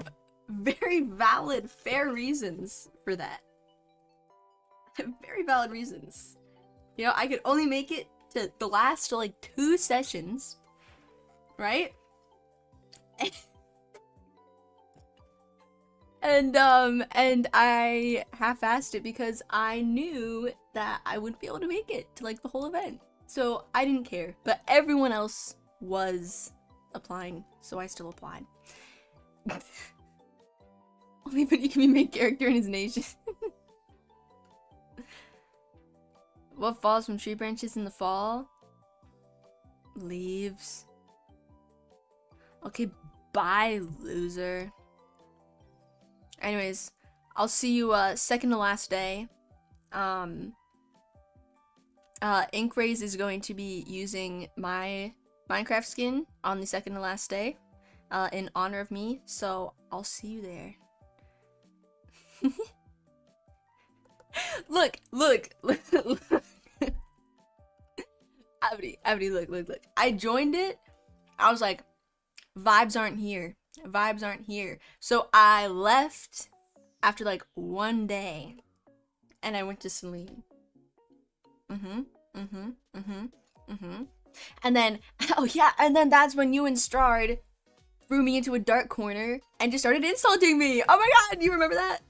very valid, fair reasons for that. Very valid reasons. You know, I could only make it to the last like 2 sessions, right? And I half-assed it because I knew that I wouldn't be able to make it to like the whole event. So I didn't care, but everyone else was applying, so I still applied. Only but you can be main character in his nation. What falls from tree branches in the fall? Leaves. Okay, bye, loser. Anyways, I'll see you second to last day. Inkraze is going to be using my Minecraft skin on the second to last day in honor of me, so I'll see you there. Look. Abby, look. I joined it. I was like, vibes aren't here. Vibes aren't here. So I left after like 1 day. And I went to Celine. And then, oh yeah, and then that's when you and Strard threw me into a dark corner and just started insulting me. Oh my god, do you remember that?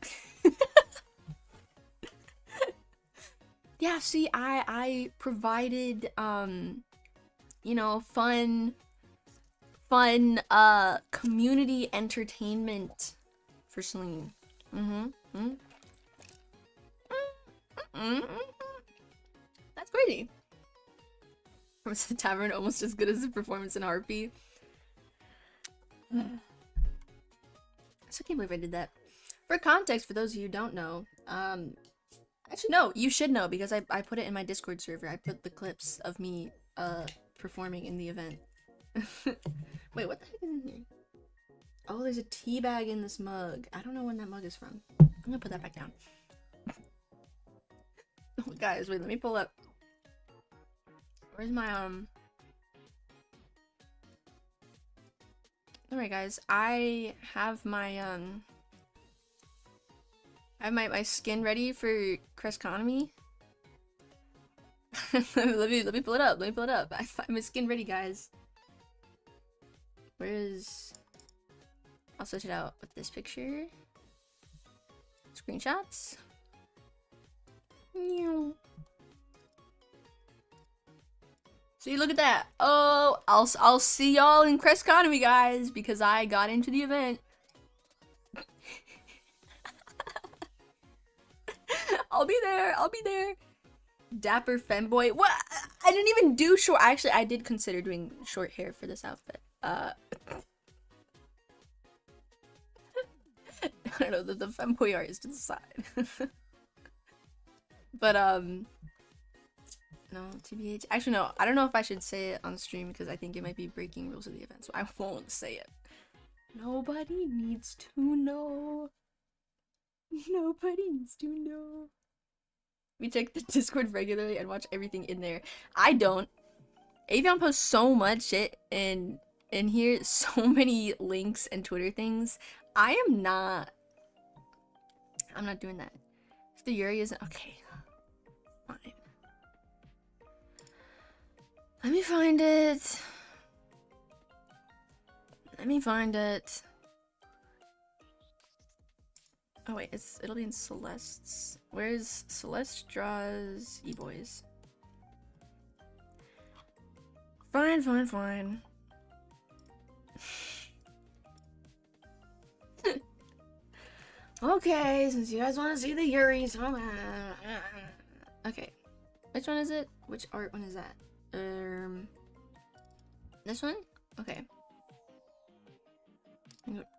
Yeah, see, I provided, you know, fun, community entertainment for Celine. That's crazy. Was the tavern almost as good as the performance in RP? I still can't believe I did that. For context, for those of you who don't know, actually no, you should know because I put it in my Discord server. I put the clips of me performing in the event. Wait, what the heck is in here? Oh, there's a tea bag in this mug. I don't know when that mug is from. I'm gonna put that back down. Oh, guys, wait, let me pull up. Where's my, Alright, guys, I have my, my skin ready for Conepanions. let me pull it up, I have my skin ready, guys. Where's... I'll switch it out with this picture. Screenshots. See, look at that. Oh, I'll see y'all in Conepanions, guys, because I got into the event. I'll be there. Dapper femboy. What? I didn't even do short. Actually, I did consider doing short hair for this outfit. I don't know, the femboy art is to the side. But, no, TBH. Actually, no, I don't know if I should say it on stream because I think it might be breaking rules of the event, so I won't say it. Nobody needs to know. Nobody needs to know. We check the Discord regularly and watch everything in there. I don't. Avion posts so much shit in here, so many links and Twitter things. I'm not doing that. If the Yuri isn't okay, fine. Let me find it. Oh wait, it'll be in Celeste's. Where's Celeste draws e-boys? Fine. Okay, since you guys want to see the Yuris, okay. Which one is it? Which art one is that? This one? Okay.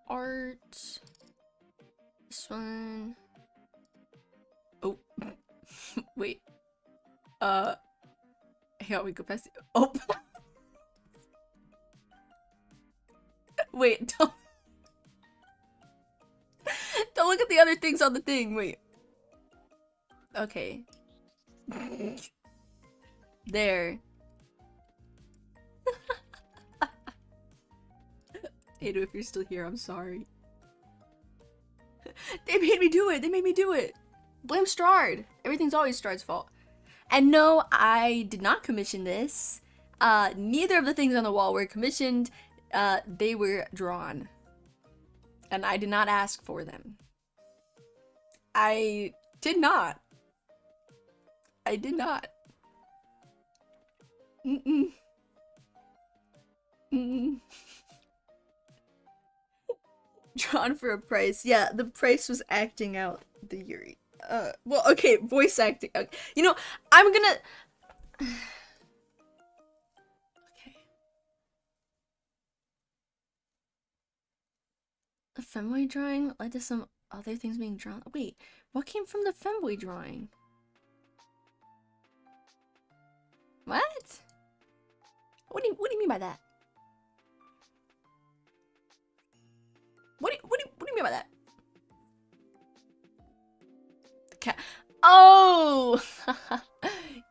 Art. This one. Oh. Wait. Yeah, we go past it. Oh. Wait, don't look at the other things on the thing. Wait. Okay. There. Ado, if you're still here, I'm sorry. They made me do it. Blame Strard. Everything's always Strard's fault. And no, I did not commission this. Neither of the things on the wall were commissioned. They were drawn. And I did not ask for them. I did not. Drawn for a price. Yeah, the price was acting out the Yuri. Well, okay, voice acting. Okay. You know, I'm gonna... Okay. A femboy drawing led to some other things being drawn. Wait, what came from the femboy drawing? What? What do you mean by that? What do you mean by that? Okay. Oh!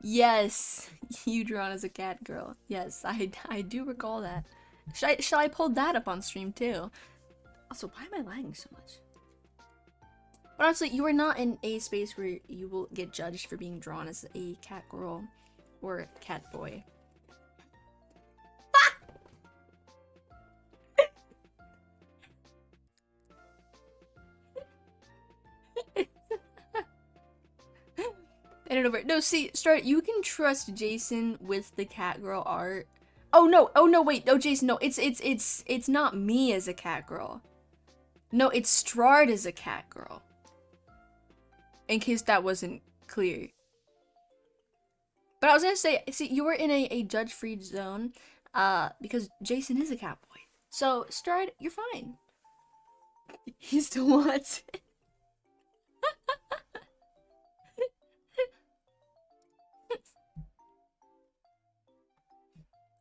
Yes. You drawn as a cat girl. Yes, I do recall that. Shall I pull that up on stream too? Also, why am I lagging so much? But honestly, you are not in a space where you will get judged for being drawn as a cat girl or cat boy. I don't know. No, see, you can trust Jason with the cat girl art. Oh no, wait, no, Jason, no, it's not me as a cat girl. No, it's Strard as a cat girl. In case that wasn't clear. But I was gonna say, see, you were in a judge-free zone, because Jason is a cat boy. So, Strard, you're fine. He still wants it.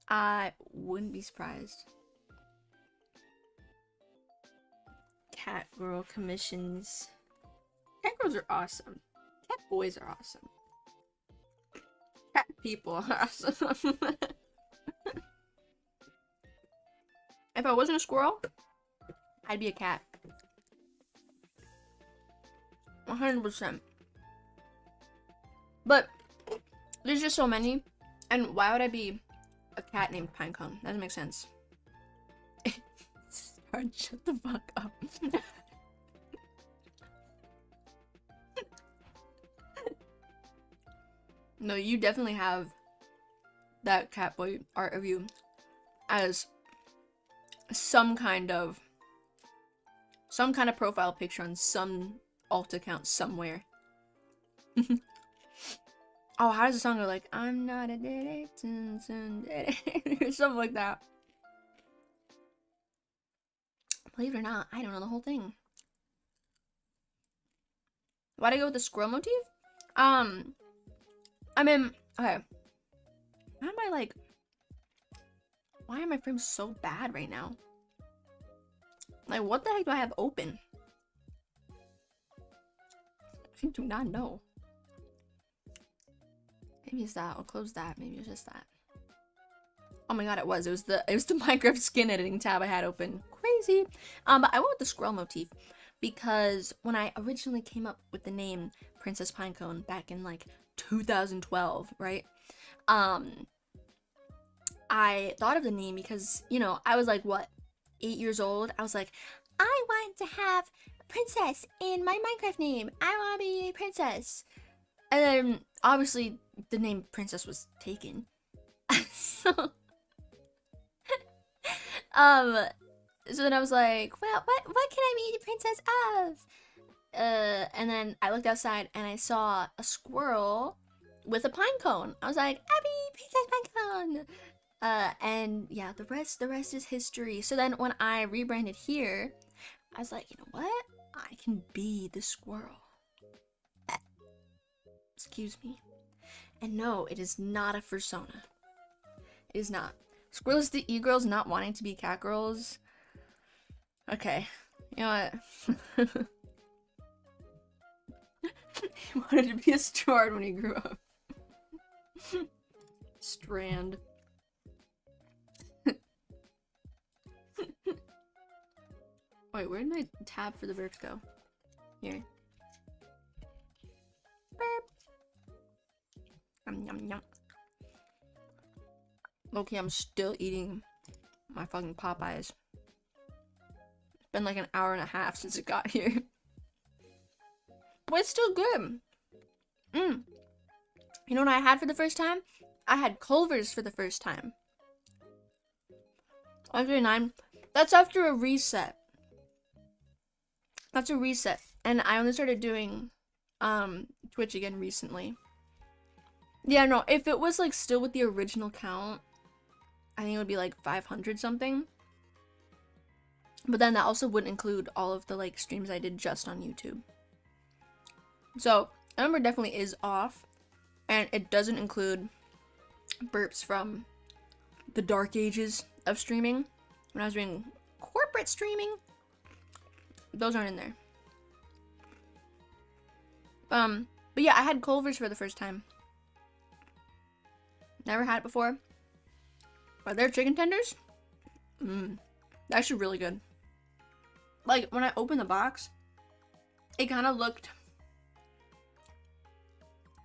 I wouldn't be surprised. Cat girl commissions. Cat girls are awesome. Cat boys are awesome. Cat people are awesome. If I wasn't a squirrel, I'd be a cat. 100%. But there's just so many, and why would I be a cat named Pinecone? That doesn't make sense. Shut the fuck up. No, you definitely have that cat boy art of you as some kind of profile picture on some alt account somewhere. Oh, how does the song go? Like, I'm not a daddy, or something like that. Believe it or not, I don't know the whole thing. Why'd I go with the squirrel motif? I mean, okay. Why are my frames so bad right now? Like, what the heck do I have open? I do not know. Maybe it's that. I'll close that. Maybe it's just that. Oh my god, it was. It was the Minecraft skin editing tab I had open. Crazy. But I went with the squirrel motif because when I originally came up with the name Princess Pinecone back in like 2012, right? I thought of the name because, you know, I was like, what, 8 years old? I was like, I want to have a princess in my Minecraft name. I want to be a princess. And then, obviously, the name Princess was taken. So then I was like, well, what can I be the princess of? And then I looked outside and I saw a squirrel with a pine cone. I was like, Abby, Princess Pine Cone. And yeah, the rest is history. So then when I rebranded here, I was like, you know what? I can be the squirrel. Excuse me. And no, it is not a fursona. It is not. Squirrels the e-girls not wanting to be cat girls. Okay. You know what? He wanted to be a Strard when he grew up. Strand. Wait, where did my tab for the burps go? Here. Burp. Yum, yum. Okay, I'm still eating my fucking Popeyes. It's been like an hour and a half since it got here. But it's still good. You know what I had for the first time? I had Culver's for the first time. 139. That's after a reset. That's a reset. And I only started doing Twitch again recently. Yeah, no, if it was like still with the original count, I think it would be like 500 something. But then that also wouldn't include all of the like streams I did just on YouTube. So that number definitely is off, and it doesn't include burps from the dark ages of streaming when I was doing corporate streaming. Those aren't in there. But yeah, I had Culver's for the first time. Never had it before. Are there chicken tenders? They're actually really good. Like, when I opened the box, it kind of looked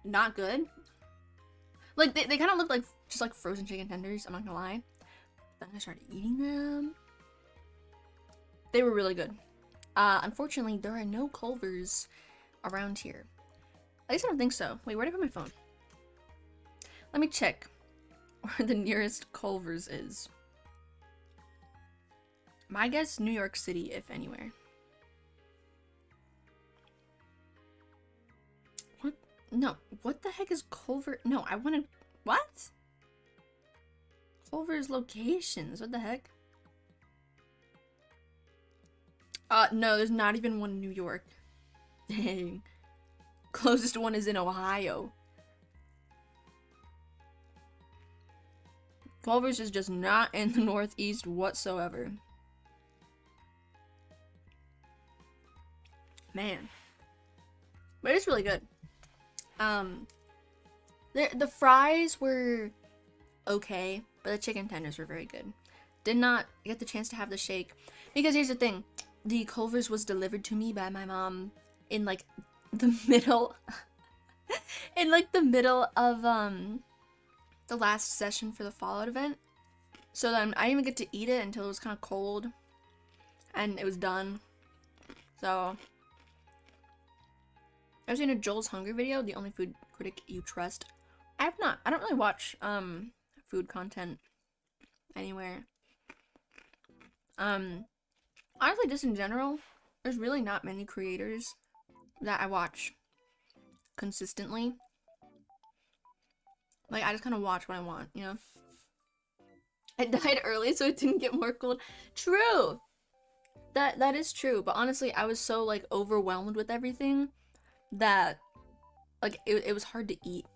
not good. Like, they kind of looked like just like frozen chicken tenders, I'm not gonna lie. Then I started eating them. They were really good. Unfortunately, there are no Culvers around here. At least I don't think so. Wait, where did I put my phone? Let me check where the nearest Culvers is. My guess, New York City, if anywhere. What? No. What the heck is Culver? No, I wanted... What? Culver's locations. What the heck? No, there's not even one in New York. Dang. Closest one is in Ohio. Culver's is just not in the Northeast whatsoever. Man. But it's really good. The fries were okay, but the chicken tenders were very good. Did not get the chance to have the shake. Because here's the thing. The Culver's was delivered to me by my mom in like the middle in like the middle of the last session for the Fallout event. So then I didn't even get to eat it until it was kind of cold and it was done. So I've seen a Joel's Hunger video, the only food critic you trust. I have not. I don't really watch food content anywhere. Honestly, just in general, there's really not many creators that I watch consistently. Like, I just kind of watch what I want, you know? I died early so it didn't get more cold. True! That is true, but honestly, I was so, like, overwhelmed with everything that, like, it was hard to eat.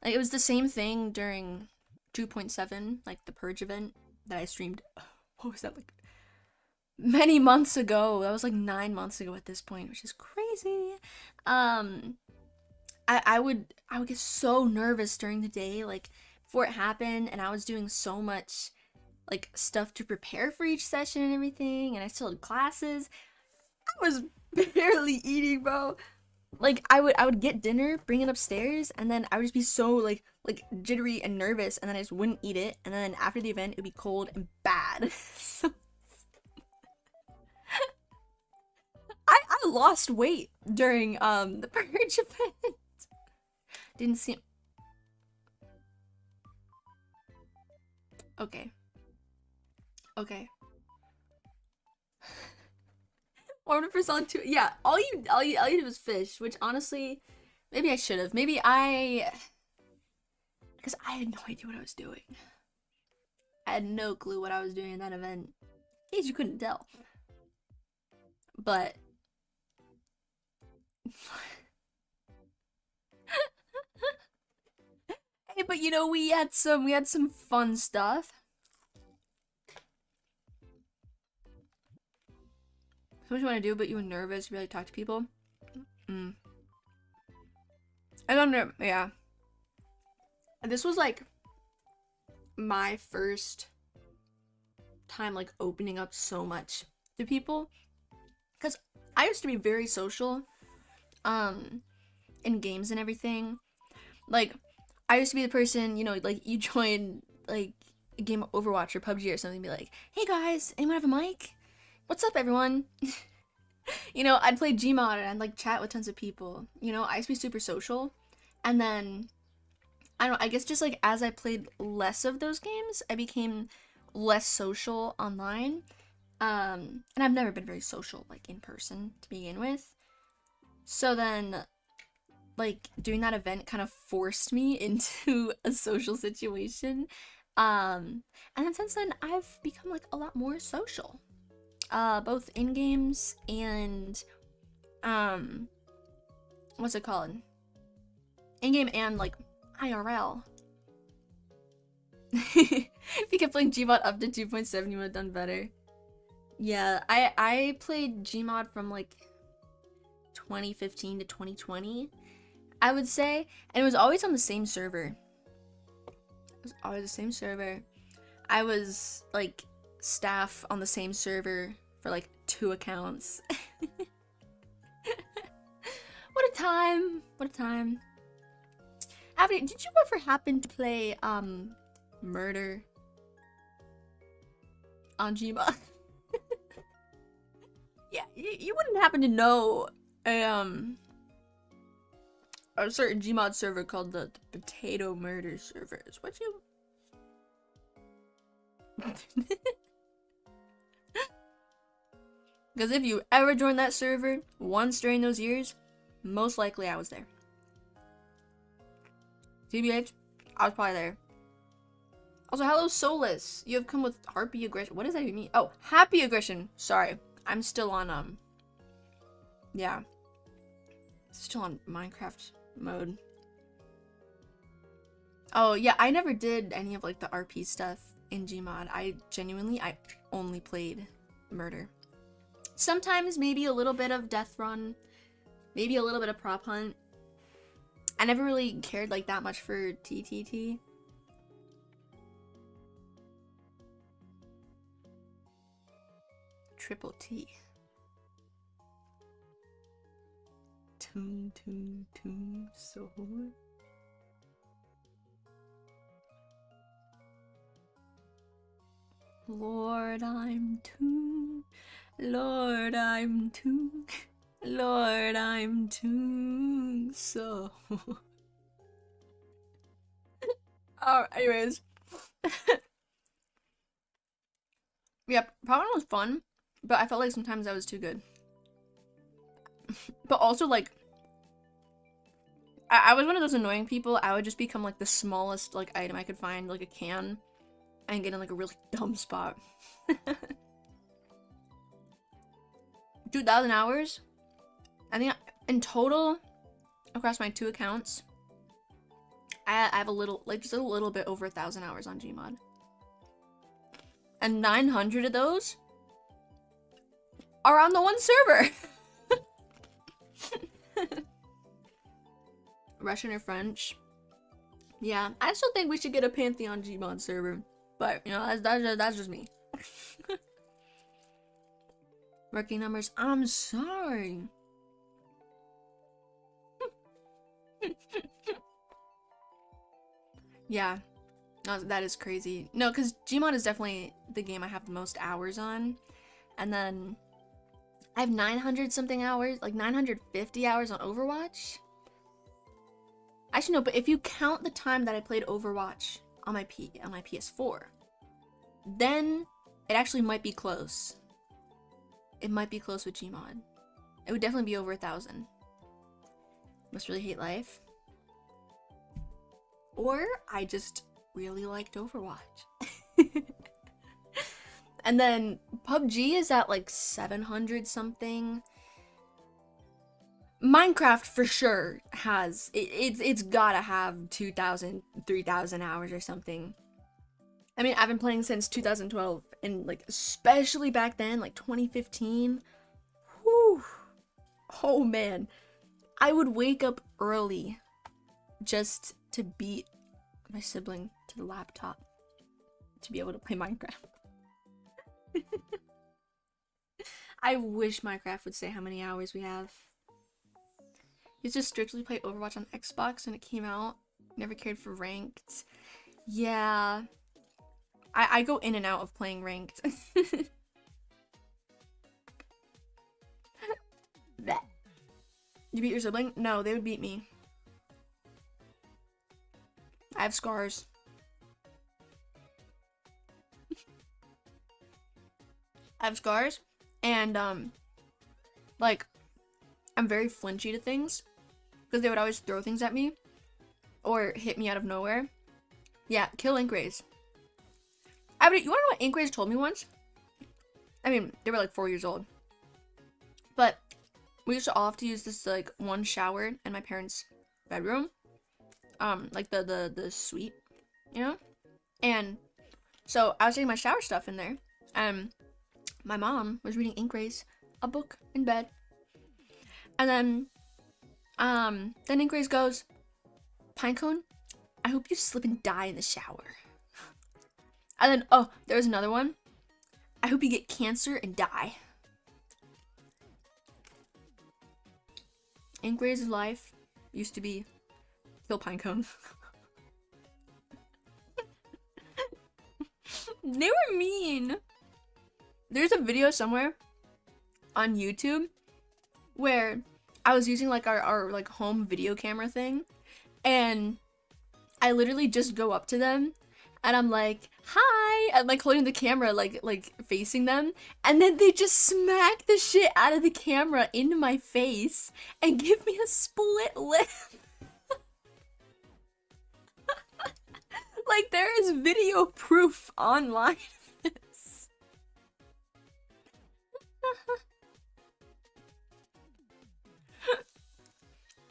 Like, it was the same thing during 2.7, like, the Purge event that I streamed. What was that, like, many months ago? That was, like, 9 months ago at this point, which is crazy. I would get so nervous during the day, like, before it happened, and I was doing so much, like, stuff to prepare for each session and everything, and I still had classes. I was barely eating, bro. Like, I would get dinner, bring it upstairs, and then I would just be so, like jittery and nervous, and then I just wouldn't eat it, and then after the event, it would be cold and bad. So, I lost weight during, the Purge event. Didn't seem... Okay. Okay. 100% too. Yeah, all you did was fish, which honestly, maybe I should have. Maybe because I had no idea what I was doing. I had no clue what I was doing in that event. In case you couldn't tell. But hey, but you know, we had some fun stuff. So much you want to do, but you were nervous. You really talk to people. I don't know. Yeah. This was like my first time like opening up so much to people, because I used to be very social in games and everything. Like, I used to be the person, you know, like, you join like a game of Overwatch or PUBG or something and be like, hey guys, anyone have a mic? What's up, everyone? You know, I'd play Gmod and I'd like chat with tons of people. You know, I used to be super social. And then, I guess just like as I played less of those games, I became less social online. And I've never been very social, like, in person to begin with. So then, like, doing that event kind of forced me into a social situation. And then since then, I've become like a lot more social. Both in games and, what's it called? In-game and, like, IRL. If you kept playing Gmod up to 2.7, you would have done better. Yeah, I played Gmod from, like, 2015 to 2020, I would say. And it was always on the same server. It was always the same server. I was like staff on the same server for like 2 accounts. What a time! What a time. Did you ever happen to play Murder on Gmod? Yeah, you wouldn't happen to know a certain Gmod server called the Potato Murder servers, would you? Because if you ever joined that server once during those years, most likely I was there. TBH, I was probably there. Also, hello Solus. You have come with harpy aggression. What does that even mean? Oh, happy aggression. Sorry. I'm still on, yeah. Still on Minecraft mode. Oh, yeah, I never did any of, like, the RP stuff in Gmod. I only played Murder. Sometimes maybe a little bit of Death Run. Maybe a little bit of Prop Hunt. I never really cared, like, that much for TTT. Triple T. Toon, toon, toon, sword. Lord, I'm toon. Lord, I'm toon. Lord, I'm toon. So. Anyways. Yeah, Power was fun, but I felt like sometimes I was too good. But also, like, I was one of those annoying people. I would just become, like, the smallest, like, item I could find, like a can, and get in, like, a really dumb spot. 2,000 hours? I think in total, across my 2 accounts, I have a little, like, just a little bit over 1,000 hours on Gmod. And 900 of those are on the one server. Russian or French? Yeah, I still think we should get a Pantheon Gmod server, but you know that's just me. Working numbers. I'm sorry. Yeah, no, that is crazy. No, because Gmod is definitely the game I have the most hours on, and then I have 900 something hours, like 950 hours on Overwatch. Actually, no, but if you count the time that I played Overwatch on my PS4, then it actually might be close. It might be close with Gmod. It would definitely be over 1,000. Must really hate life. Or I just really liked Overwatch. And then PUBG is at like 700 something. Minecraft for sure has, it's gotta have 2,000, 3,000 hours or something. I mean, I've been playing since 2012, and like, especially back then, like 2015. Whew. Oh man. I would wake up early just to beat my sibling to the laptop to be able to play Minecraft. I wish Minecraft would say how many hours we have. Used to strictly play Overwatch on Xbox when it came out. Never cared for ranked. Yeah. I go in and out of playing ranked. You beat your sibling? No, they would beat me. I have scars. I have scars, and like, I'm very flinchy to things, because they would always throw things at me, or hit me out of nowhere. Yeah, kill ℎ𝕋𝕋𝕋s. You wanna know what ℎ𝕋𝕋𝕋s told me once? I mean, they were like 4 years old. But we used to all have to use this like one shower in my parents' bedroom. Like the suite, you know? And so I was taking my shower stuff in there. My mom was reading ℎ𝕋𝕋𝕋s, a book in bed. And then ℎ𝕋𝕋𝕋 goes, Pinecone, I hope you slip and die in the shower. And then, oh, there's another one. I hope you get cancer and die. 𝕊𝕋𝕆's life used to be kill pine cones. They were mean. There's a video somewhere on YouTube where I was using like our like home video camera thing, and I literally just go up to them and I'm like, hi, I'm like holding the camera like facing them, and then they just smack the shit out of the camera into my face and give me a split lip. Like, there is video proof online of this.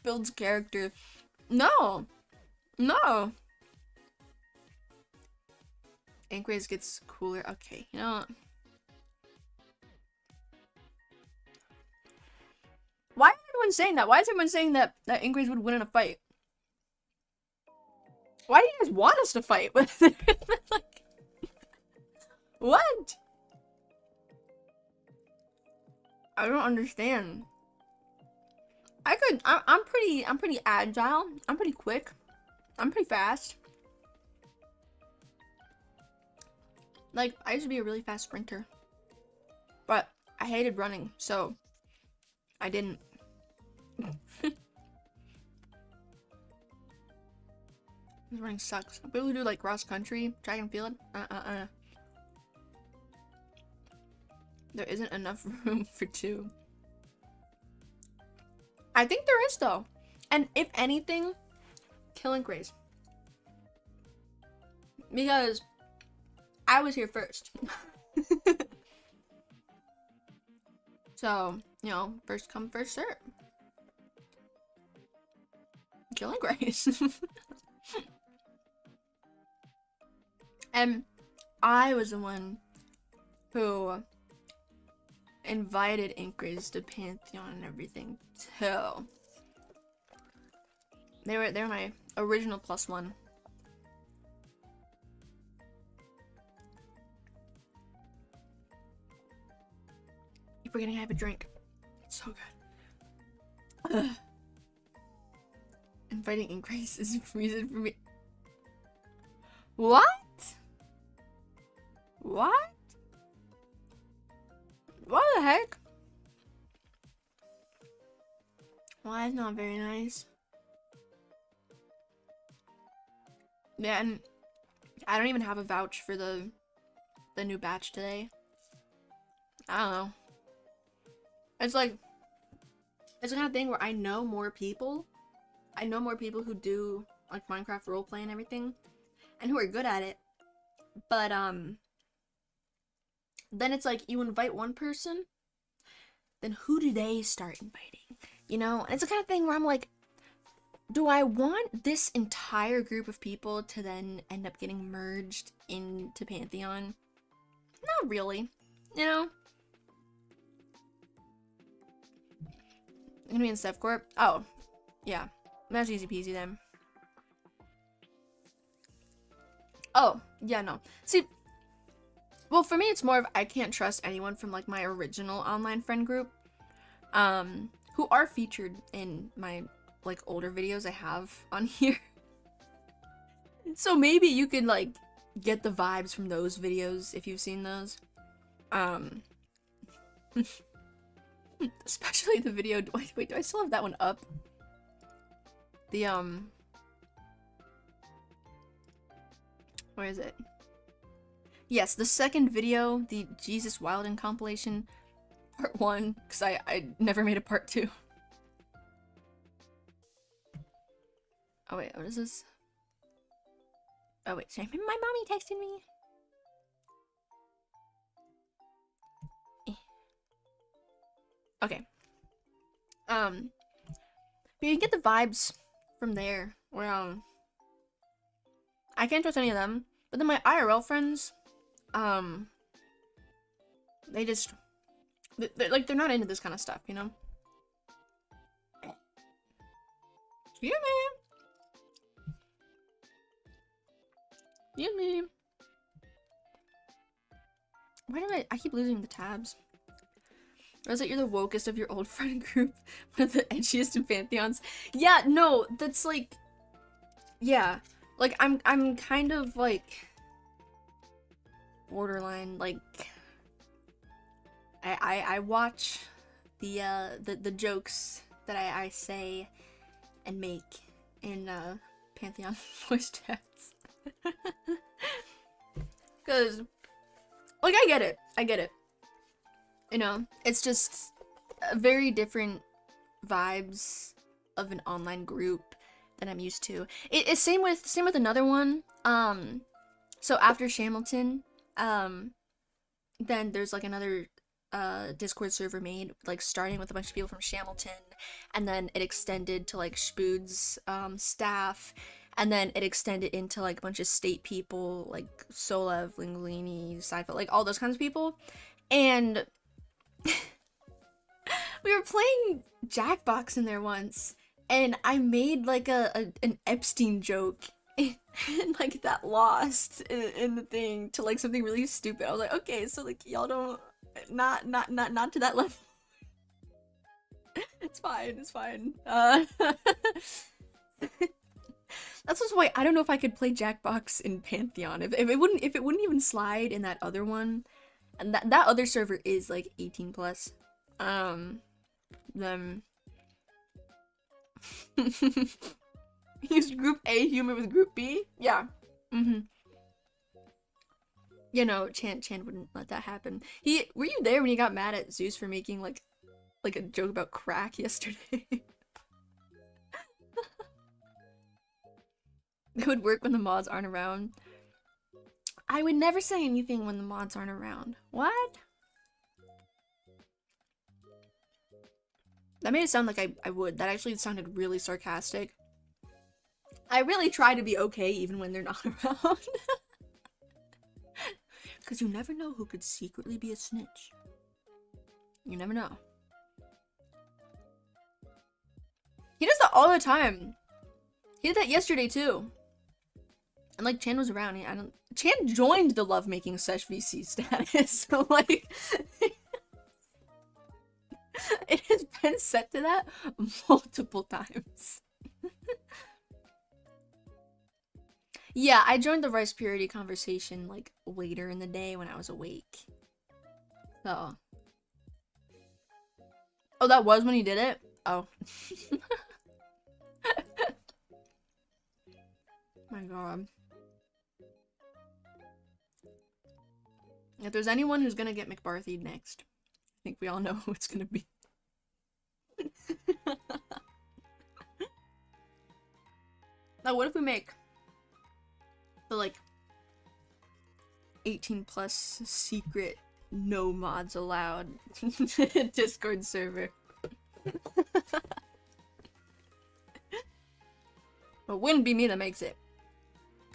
Builds character. No. No. 𝕊𝕋𝕆 gets cooler. Okay, you know what? Why is everyone saying that? Why is everyone saying that 𝕊𝕋𝕆 would win in a fight? Why do you guys want us to fight? Like, what? I don't understand. I'm pretty agile. I'm pretty quick. I'm pretty fast. Like, I used to be a really fast sprinter. But I hated running, so I didn't. This running sucks. People who do like cross country, track and field, there isn't enough room for two. I think there is though. And if anything, 𝕊𝕋𝕆. Because I was here first. So, you know, first come, first serve. 𝕊𝕋𝕆. And I was the one who invited 𝕊𝕋𝕆 to Pantheon and everything too. They were my original +1. Keep forgetting I have a drink. It's so good. Ugh. Inviting 𝕊𝕋𝕆 is a reason for me. What? What? What the heck? Well, that's not very nice. Yeah, and I don't even have a vouch for the new batch today. I don't know. It's like, it's the kind of thing where I know more people. I know more people who do like Minecraft roleplay and everything, and who are good at it. But then it's like you invite one person, then who do they start inviting? You know, and it's the kind of thing where I'm like, do I want this entire group of people to then end up getting merged into Pantheon? Not really, you know? I'm gonna be in SevCorp? Oh, yeah. That's easy peasy then. Oh, yeah, no. See, well, for me, it's more of I can't trust anyone from, like, my original online friend group, who are featured in my, like, older videos I have on here. So maybe you could, like, get the vibes from those videos if you've seen those. Especially the video. Wait, do I still have that one up? The, where is it? Yes, the second video, the Jesus Wildin compilation, part 1, because I never made a part 2. Oh wait, what is this? Oh wait, sorry, my mommy texted me. Okay. But you can get the vibes from there, where, I can't trust any of them, but then my IRL friends, they just, they're not into this kind of stuff, you know? Excuse me. Excuse me. Why do I keep losing the tabs? Or is it you're the wokest of your old friend group? One of the edgiest in pantheons? Yeah, no, that's like... Yeah. Like, I'm kind of, like... borderline, like... I watch the jokes that I say and make in, Pantheon voice chats. Because, like, I get it. You know, it's just very different vibes of an online group that I'm used to. It's same with another one. So after Shamilton, then there's like another Discord server made, like starting with a bunch of people from Shamilton, and then it extended to like Spood's staff, and then it extended into like a bunch of state people, like Solev, Linguini, Seinfeld, like all those kinds of people. And we were playing Jackbox in there once, and I made like an Epstein joke, and like that lost in the thing to like something really stupid. I was like, okay, so like y'all don't not to that level. It's fine. That's just why I don't know if I could play Jackbox in Pantheon. If it wouldn't even slide in that other one, and that other server is like 18 plus. Then use group A humor with group B? Yeah. You know, Chan wouldn't let that happen. Were you there when he got mad at Zeus for making like a joke about crack yesterday? It would work when the mods aren't around. I would never say anything when the mods aren't around. What? That made it sound like I would. That actually sounded really sarcastic. I really try to be okay even when they're not around. Because you never know who could secretly be a snitch. You never know. He does that all the time. He did that yesterday too. And like Chan was around. Chan joined the lovemaking sesh VC status. So like it has been set to that multiple times. Yeah, I joined the rice purity conversation like later in the day when I was awake. So. Oh, that was when he did it? Oh. My god. If there's anyone who's gonna get McBarthy next, I think we all know who it's gonna be. Now, what if we make the like 18 plus secret no mods allowed Discord server? It wouldn't be me that makes it.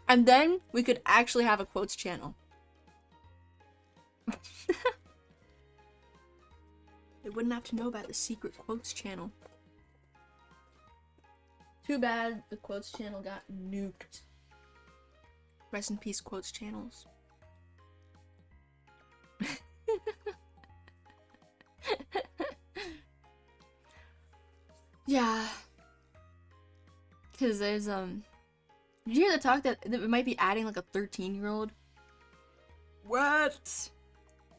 And then we could actually have a quotes channel. They wouldn't have to know about the secret quotes channel. Too bad the quotes channel got nuked. Rest in peace, quotes channels. Yeah. Because there's, did you hear the talk that we might be adding like a 13-year-old? What?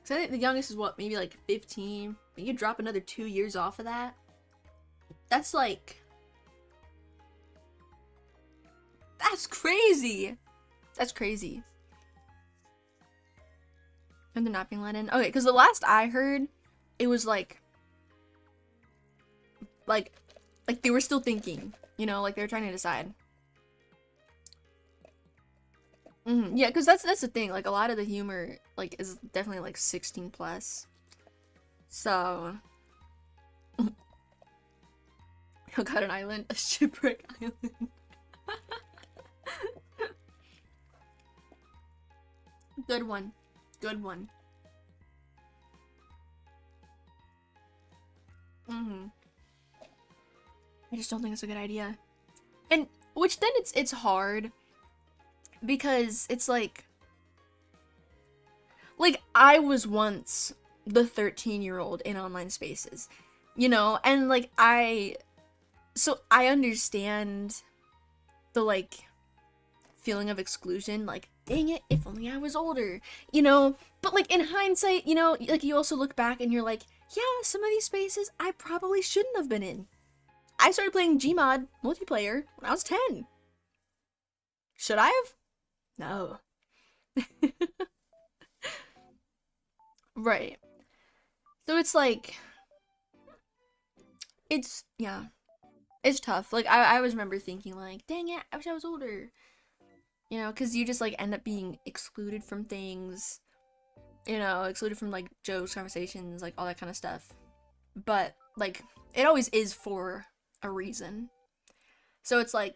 So I think the youngest is what, maybe like 15? But you drop another 2 years off of that? That's like... That's crazy! That's crazy. And they're not being let in? Okay, because the last I heard, it was like they were still thinking, you know, like they were trying to decide. Yeah, because that's the thing, like a lot of the humor like is definitely like 16 plus. So you got an island, a shipwreck island. Good one. Good one. I just don't think it's a good idea. And which then it's hard Because it's like I was once the 13-year-old in online spaces, you know, and like so I understand the like feeling of exclusion, like dang it, if only I was older, you know, but like in hindsight, you know, like you also look back and you're like, yeah, some of these spaces I probably shouldn't have been in. I started playing Gmod multiplayer when I was 10. Should I have? No. Right. So it's like, yeah, it's tough. Like, I always remember thinking, like, dang it, I wish I was older. You know, because you just, like, end up being excluded from things, you know, excluded from, like, jokes, conversations, like, all that kind of stuff. But, like, it always is for a reason. So it's like,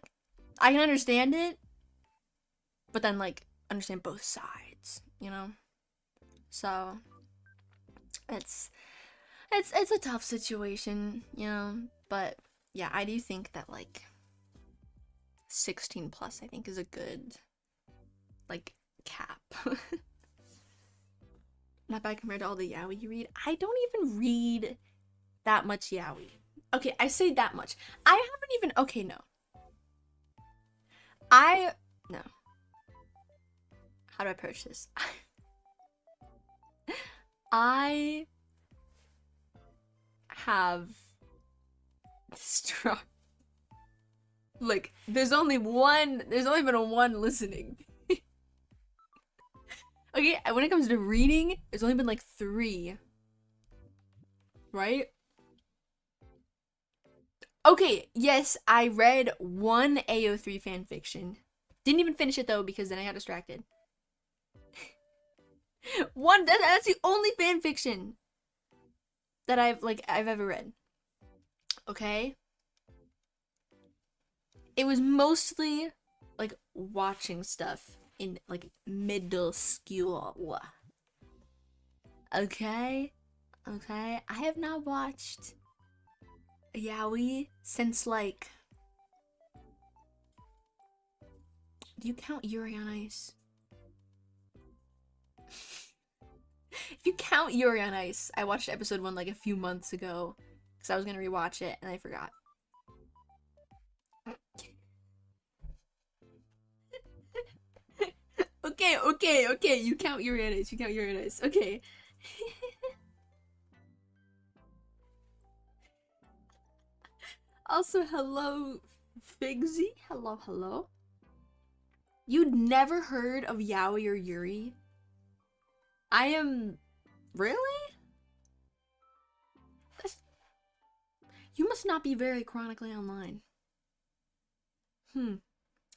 I can understand it, but then, like, understand both sides, you know? So, it's a tough situation, you know? But, yeah, I do think that, like, 16 plus, I think, is a good, like, cap. Not bad compared to all the yaoi you read. I don't even read that much yaoi. Okay, I say that much. I haven't even, okay, no. No. How do I approach this? I have strong, like, there's only been one listening. Okay, when it comes to reading, there's only been like 3. Right? Okay, yes, I read one AO3 fanfiction. Didn't even finish it though because then I got distracted. That's the only fanfiction that I've ever read. Okay? It was mostly like watching stuff in like middle school. Okay? Okay? I have not watched yaoi since like, do you count Yuri on Ice? If you count Yuri on Ice, I watched episode 1 like a few months ago because I was gonna rewatch it and I forgot. Okay, you count Yuri on Ice, okay. Also, hello, Figsy. Hello. You'd never heard of yaoi or Yuri? I am... Really? You must not be very chronically online.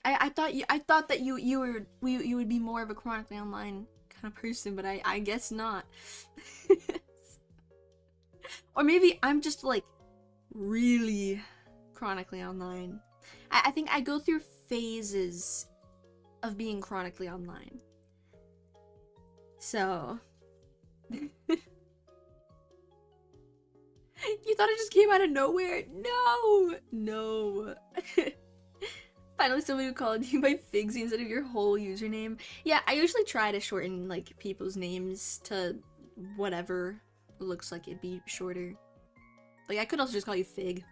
I thought that you would be more of a chronically online kind of person, but I guess not. Or maybe I'm just like really chronically online. I think I go through phases of being chronically online. So you thought it just came out of nowhere? No. Finally somebody who called you by Figsy instead of your whole username. Yeah, I usually try to shorten like people's names to whatever looks like it'd be shorter. Like I could also just call you Fig.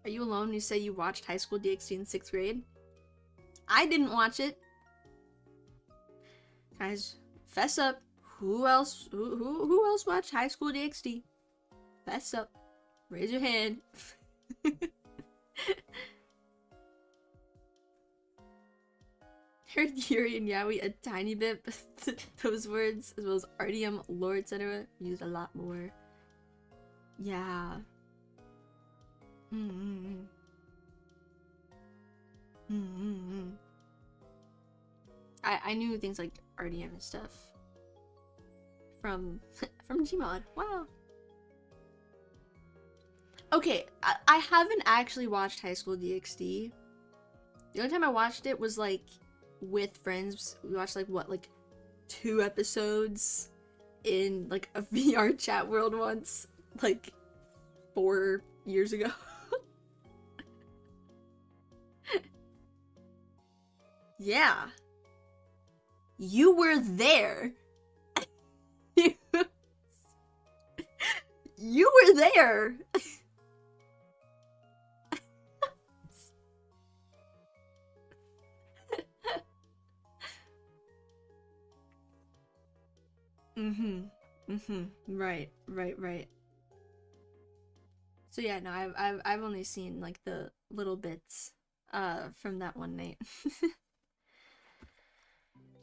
Are you alone when you say you watched High School DxD in 6th grade? I didn't watch it. Guys, fess up. Who else watched High School DxD? Fess up. Raise your hand. Heard Yuri and Yaoi a tiny bit, but those words, as well as RDM, lore, etc., used a lot more. Yeah. I knew things like RDM and stuff from Gmod. Wow. Okay, I haven't actually watched High School DxD. The only time I watched it was like with friends. We watched like 2 episodes in like a VR chat world once, like 4 years ago. Yeah. You were there. You were there. Right. So yeah, no, I've only seen like the little bits from that one night.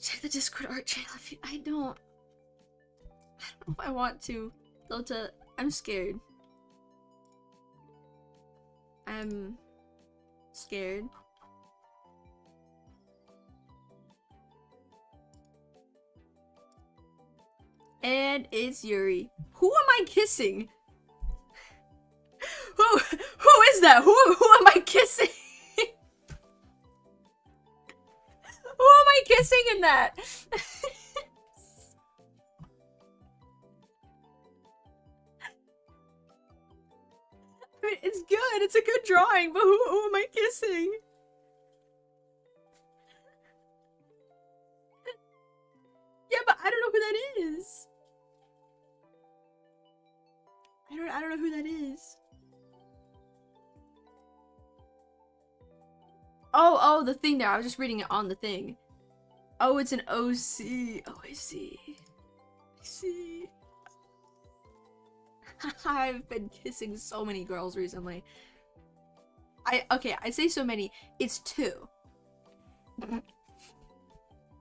Check the Discord art channel if you, I don't know if I want to. Delta, I'm scared. I'm scared. And it's Yuri. Who am I kissing? Who is that? Who am I kissing? Who am I kissing in that? I mean, it's good. It's a good drawing, but who am I kissing? Yeah, but I don't know who that is. I don't know who that is. Oh, the thing there. I was just reading it on the thing. Oh, it's an OC. Oh, I see. I see. I've been kissing so many girls recently. Okay, I say so many. It's 2.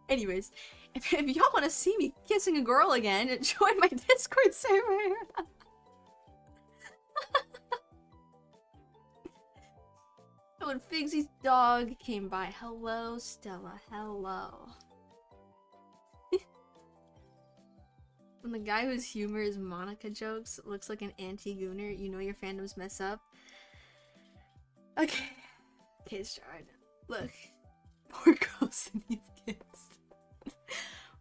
Anyways, if y'all want to see me kissing a girl again, join my Discord server. When Figsy's dog came by. Hello, Stella. Hello. When the guy whose humor is Monica jokes looks like an anti-gooner, you know your fandoms mess up. Okay. Okay, Stride. Look. Poor girls and you've kissed.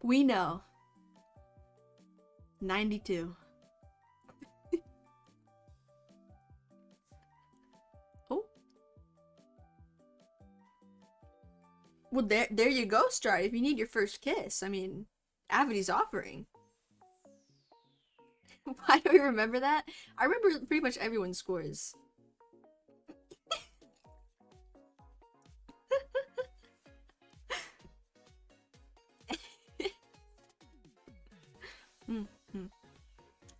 We know. 92. Oh. Well, there you go, Stride. If you need your first kiss, I mean, Avity's offering. Why do I remember that? I remember pretty much everyone's scores.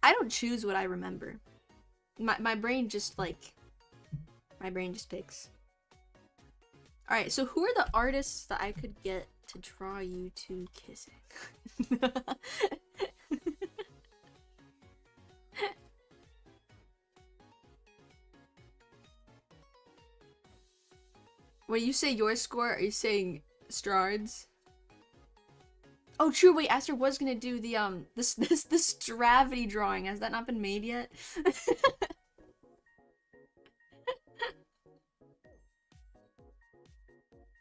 I don't choose what I remember. My brain just like... My brain just picks. Alright, so who are the artists that I could get to draw you two kissing? When you say your score, are you saying Strard's? Oh, true. Wait, Aster was gonna do the this Stravity drawing. Has that not been made yet?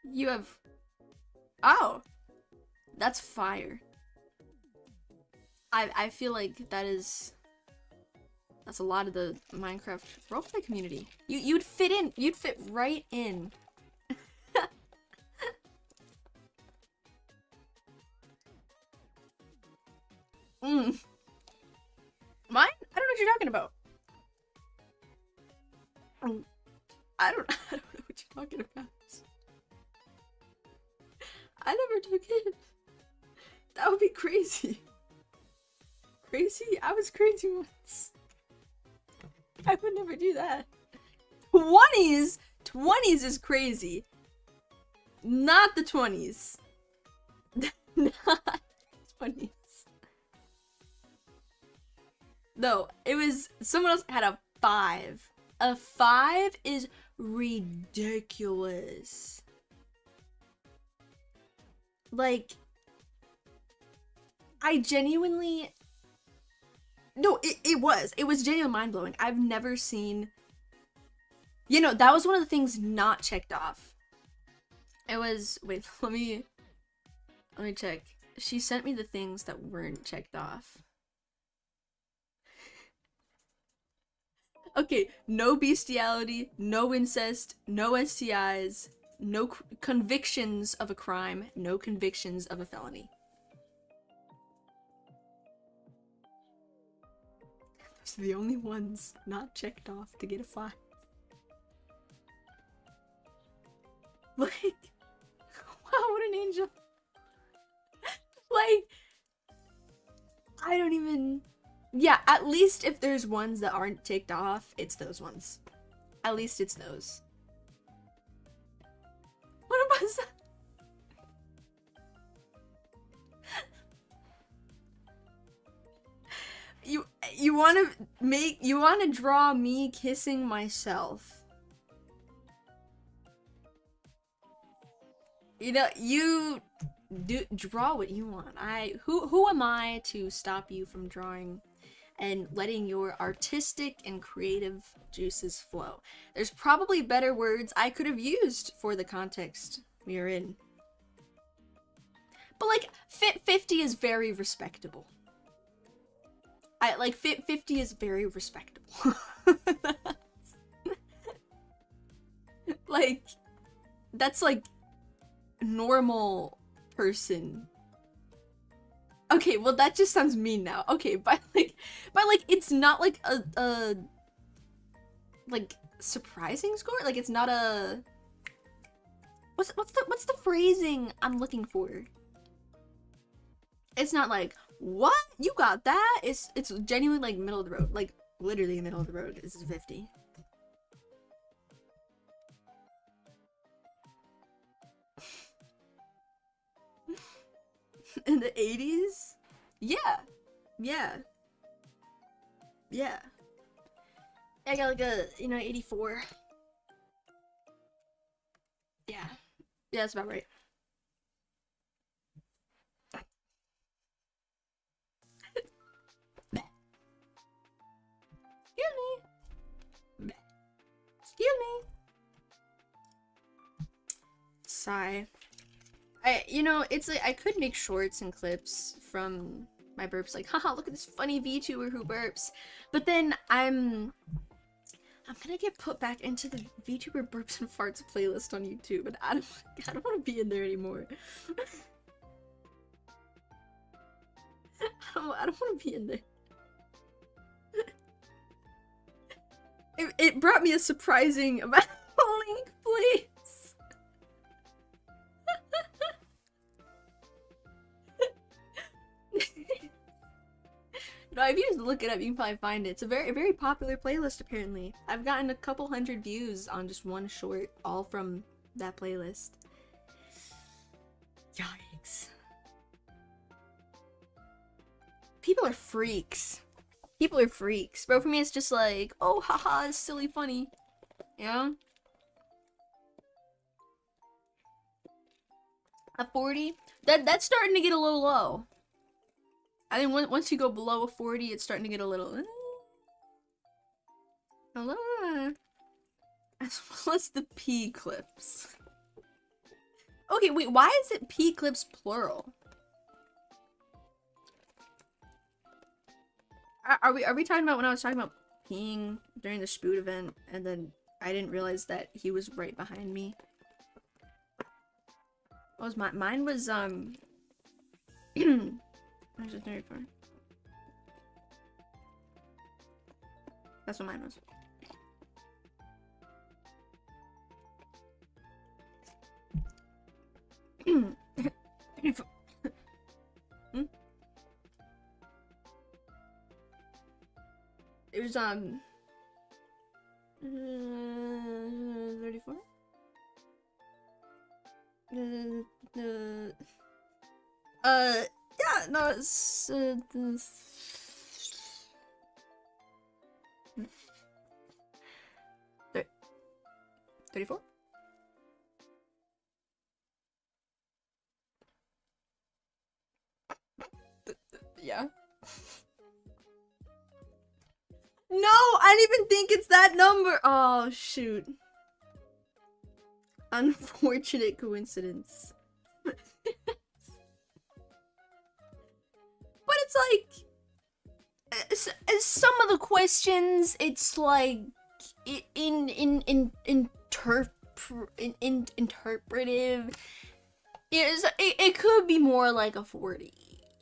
You have. Oh, that's fire. I feel like that's a lot of the Minecraft roleplay community. You'd fit in. You'd fit right in. Mine? I don't know what you're talking about. I don't know what you're talking about. I never took it. That would be crazy. Crazy? I was crazy once. I would never do that. 20s? 20s is crazy. Not the 20s. Not 20s. No, it was someone else had a 5. A 5 is ridiculous. Like, I genuinely... No, it was genuinely mind-blowing. I've never seen... You know, that was one of the things not checked off. It was... Wait, let me check. She sent me the things that weren't checked off. Okay, no bestiality, no incest, no STIs, no convictions of a crime, no convictions of a felony. Those are the only ones not checked off to get a 5. Like, wow, what an angel. Like, I don't even... Yeah, at least if there's ones that aren't ticked off, it's those ones. At least it's those. What was that? You wanna draw me kissing myself. You know, you draw what you want. Who am I to stop you from drawing and letting your artistic and creative juices flow? There's probably better words I could have used for the context we are in. But like, Fit 50 is very respectable. Fit 50 is very respectable. Like, that's like normal person. Okay, well that just sounds mean now. Okay, but it's not like a like surprising score. Like it's not a what's the phrasing I'm looking for? It's not like, what? You got that? It's genuinely like middle of the road. Like literally middle of the road. This is 50. In the 80s? Yeah. Yeah. Yeah. I got like a, 84. Yeah. Yeah, that's about right. Excuse me. Sigh. It's like I could make shorts and clips from my burps, like, haha, look at this funny VTuber who burps. But then I'm gonna get put back into the VTuber burps and farts playlist on YouTube, and I don't want to be in there anymore. I don't want to be in there. It brought me a surprising amount of link, please. No, if you just look it up, you can probably find it. It's a very, very popular playlist, apparently. I've gotten a couple hundred views on just one short, all from that playlist. Yikes. People are freaks. People are freaks. Bro, for me, it's just like, oh, haha, it's silly funny. You know? A 40? That's starting to get a little low. I think once you go below a 40, it's starting to get a little... Hello? As well as the P clips. Okay, wait, why is it P clips plural? Are we talking about when I was talking about peeing during the Spoot event, and then I didn't realize that he was right behind me? What was mine was, Where's the 34? That's what mine was. It was 34? Yeah, no, it's 34? Yeah. No, I didn't even think it's that number. Oh, shoot. Unfortunate coincidence. But it's like, some of the questions, it's like interpretation. interpretive. It could be more like a 40,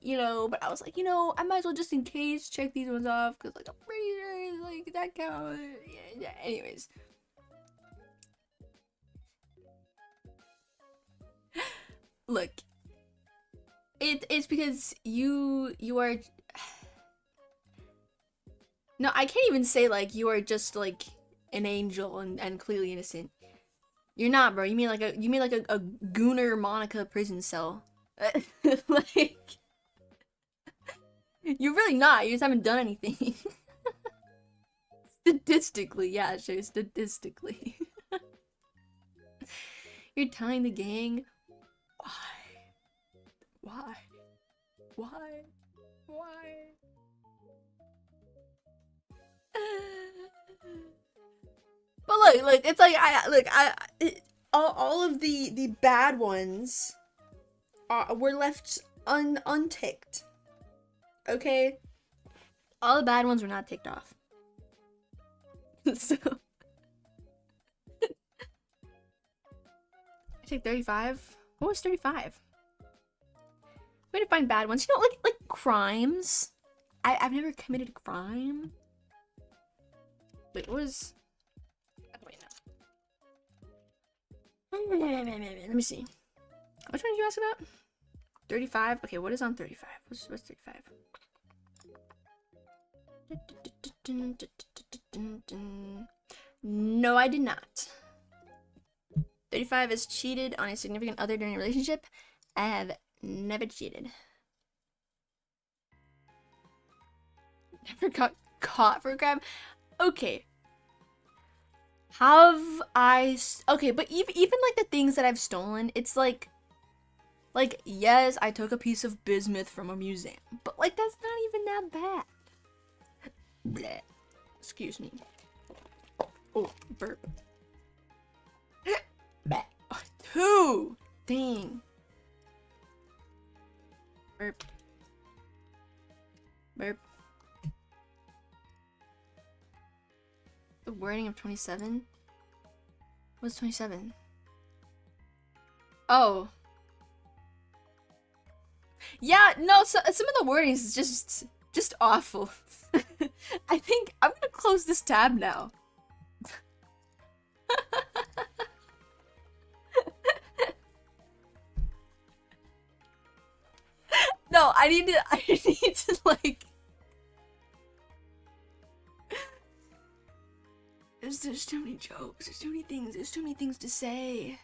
you know, but I was like, you know, I might as well just in case check these ones off, because like I'm pretty sure like that count. Yeah, anyways. Look, it's because you are, no, I can't even say like you are just like an angel and clearly innocent. You're not, bro. You mean like a Gooner Monica prison cell. Like, you're really not. You just haven't done anything. Statistically, yeah, sure, statistically. You're telling the gang? Why? Why? But look, it's like all of the bad ones were left unticked. Okay, all the bad ones were not ticked off. So I take 35. What was 35? Way to find bad ones. You know, like crimes. I've never committed a crime. Wait, what was? Let me see. Which one did you ask about? 35? Okay, what is on 35? What's 35? No, I did not. 35 is cheated on a significant other during a relationship. I have never cheated. Never got caught for a crime. Okay. Have I... Okay, but even like the things that I've stolen, it's like, yes, I took a piece of bismuth from a museum, but like that's not even that bad. Bleh. Excuse me. Oh, burp. Bleh. Oh, 2! Dang. Burp. Burp. The wording of 27? What's 27? Oh. Yeah, no, so, some of the wordings is just awful. I think I'm gonna close this tab now. No, I need to like... There's too many jokes, there's too many things to say.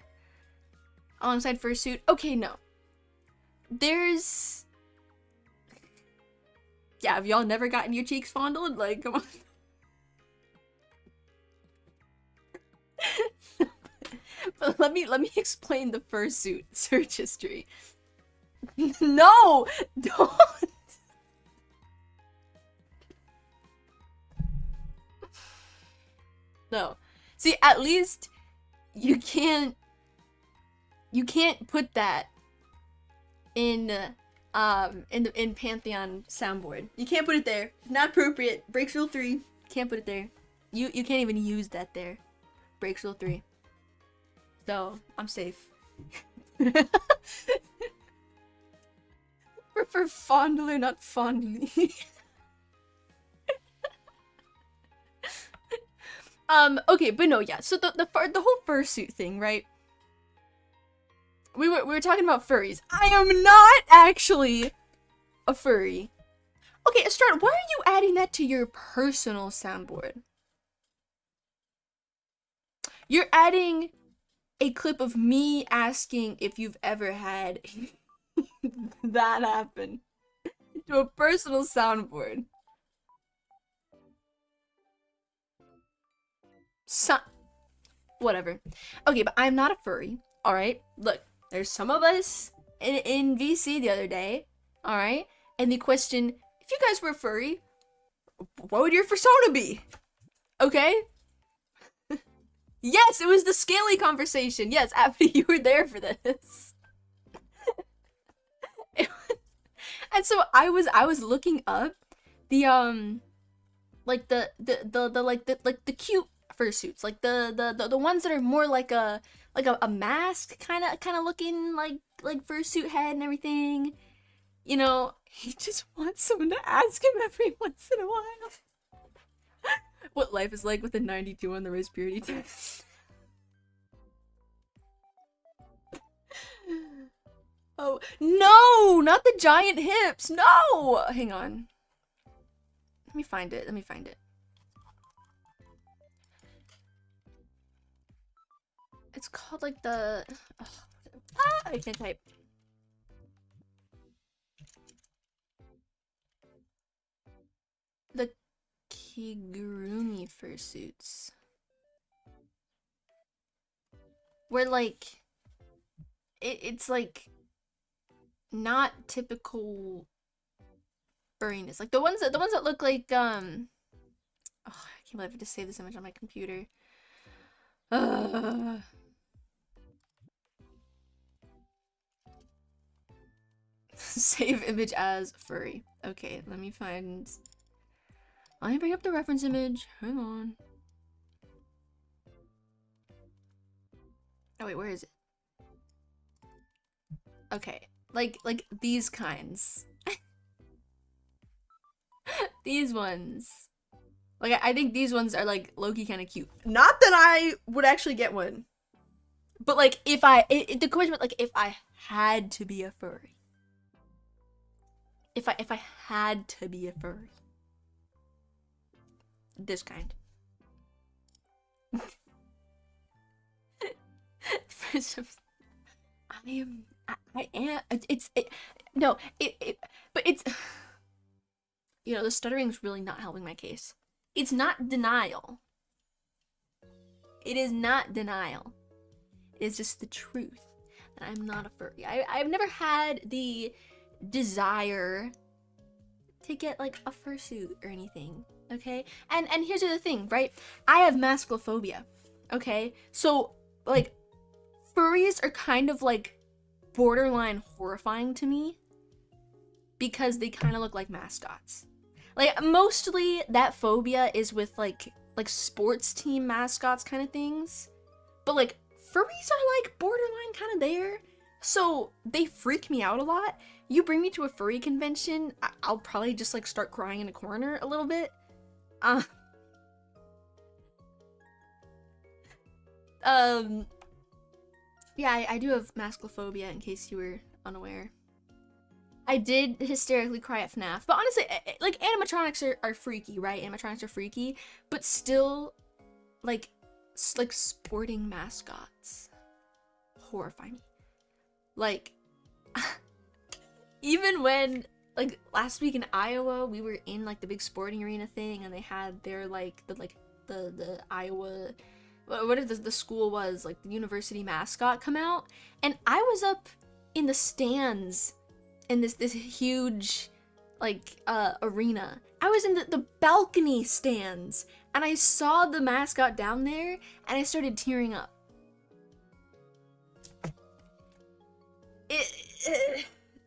Alongside fursuit. Okay, no. There's... Yeah, have y'all never gotten your cheeks fondled? Like, come on. But let me explain the fursuit search history. No! Don't! No. See, at least you can't put that in Pantheon soundboard. You can't put it there. Not appropriate. Breaks rule 3. Can't put it there. You can't even use that there. Breaks rule 3. So, I'm safe. Prefer fondler, not fondly. Okay, but no, yeah. So the whole fursuit thing, right? We were talking about furries. I am not actually a furry. Okay, Astrid, why are you adding that to your personal soundboard? You're adding a clip of me asking if you've ever had that happen to a personal soundboard. Whatever. Okay, but I'm not a furry. Alright? Look, there's some of us in VC the other day. Alright? And the question, if you guys were furry, what would your persona be? Okay? Yes, it was the scaly conversation. Yes, Abby, you were there for this. And so I was looking up the like the cute fursuits, like the ones that are more like a mask kind of looking like fursuit head and everything. You know, he just wants someone to ask him every once in a while what life is like with a 92 on the race purity test. Oh no, not the giant hips. No, hang on. Let me find it. It's called like the I can't type. The Kigurumi fursuits. Where like it's like not typical furriness. Like the ones that look like oh, I can't believe I just saved this image on my computer. Save image as furry. Okay, let me bring up the reference image. Hang on. Oh wait, where is it? Okay, like these kinds. These ones. Like I think these ones are like low-key kind of cute. Not that I would actually get one, but like if the question was like if I had to be a furry. If I had to be a furry. This kind. But it's you know, the stuttering's really not helping my case. It's not denial. It is not denial. It is just the truth that I'm not a furry. I've never had the desire to get like a fursuit or anything, okay? And here's the other thing, right? I have masculophobia, okay? So like furries are kind of like borderline horrifying to me because they kind of look like mascots. Like mostly that phobia is with like sports team mascots kind of things, but like furries are like borderline kind of there, so they freak me out a lot. You bring me to a furry convention, I'll probably just like start crying in a corner a little bit. Yeah, I do have masculophobia in case you were unaware. I did hysterically cry at FNAF, but honestly, like animatronics are freaky, right? Animatronics are freaky, but still, like sporting mascots horrify me. Like, even when like last week in Iowa, we were in like the big sporting arena thing, and they had their like the Iowa, what if the school was like the university mascot come out, and I was up in the stands in this huge like arena. I was in the balcony stands, and I saw the mascot down there, and I started tearing up.